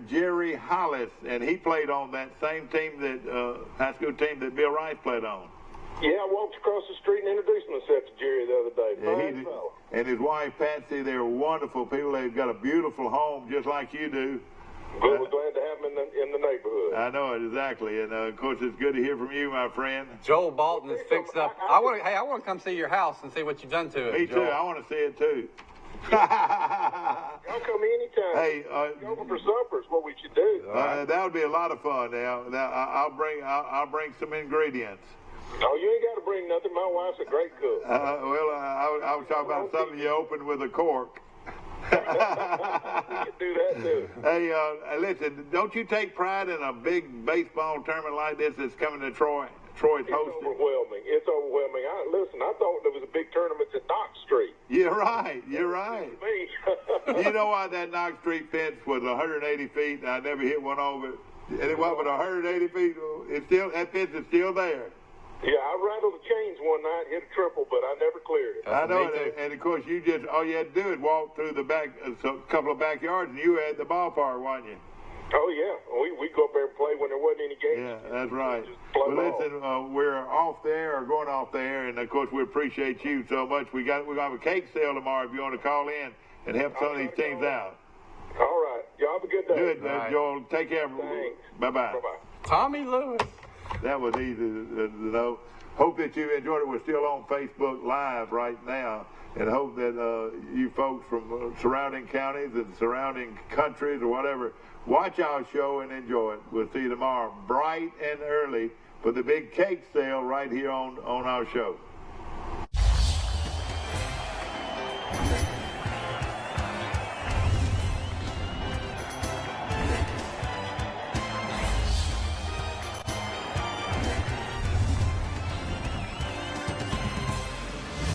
Jerry Hollis, and he played on that same team that high school team that Bill Rice played on. Yeah, I walked across the street and introduced myself to Jerry the other day. Fine fella. And his wife Patsy, they're wonderful people. They've got a beautiful home, just like you do. Well, we're glad to have them in the neighborhood. I know it, exactly. And of course, it's good to hear from you, my friend. Joel Bolton is fixed up. I want to come see your house and see what you've done to it. Me too. I want to see it too. Y'all come anytime. Hey, go over for supper is what we should do. That would be a lot of fun. Now I'll bring some ingredients. Oh, you ain't got to bring nothing. My wife's a great cook. I was talking about something you opened with a cork. We can do that too. Hey, listen, don't you take pride in a big baseball tournament like this that's coming to Troy? Troy's hosting. It's overwhelming. It's overwhelming. I thought there was a big tournament at Knox Street. You're right. Me. You know why that Knox Street fence was 180 feet and I never hit one over it? And it was 180 feet. That fence is still there. Yeah, I rattled the chains one night, hit a triple, but I never cleared it. I know, and of course, all you had to do is walk through the back, a couple of backyards, and you were at the ballpark, weren't you? Oh, yeah. We go up there and play when there wasn't any games. Yeah, that's right. Well, listen, we're off the air, or going off the air, and of course, we appreciate you so much. We're going to have a cake sale tomorrow if you want to call in and help some of these teams out. All right. Y'all have a good day. Good, Joel. Take care. Thanks. Bye-bye. Bye-bye. Tommy Lewis. That was easy to know. Hope that you enjoyed it. We're still on Facebook Live right now, and hope that you folks from surrounding counties and surrounding countries or whatever, watch our show and enjoy it. We'll see you tomorrow bright and early for the big cake sale right here on our show.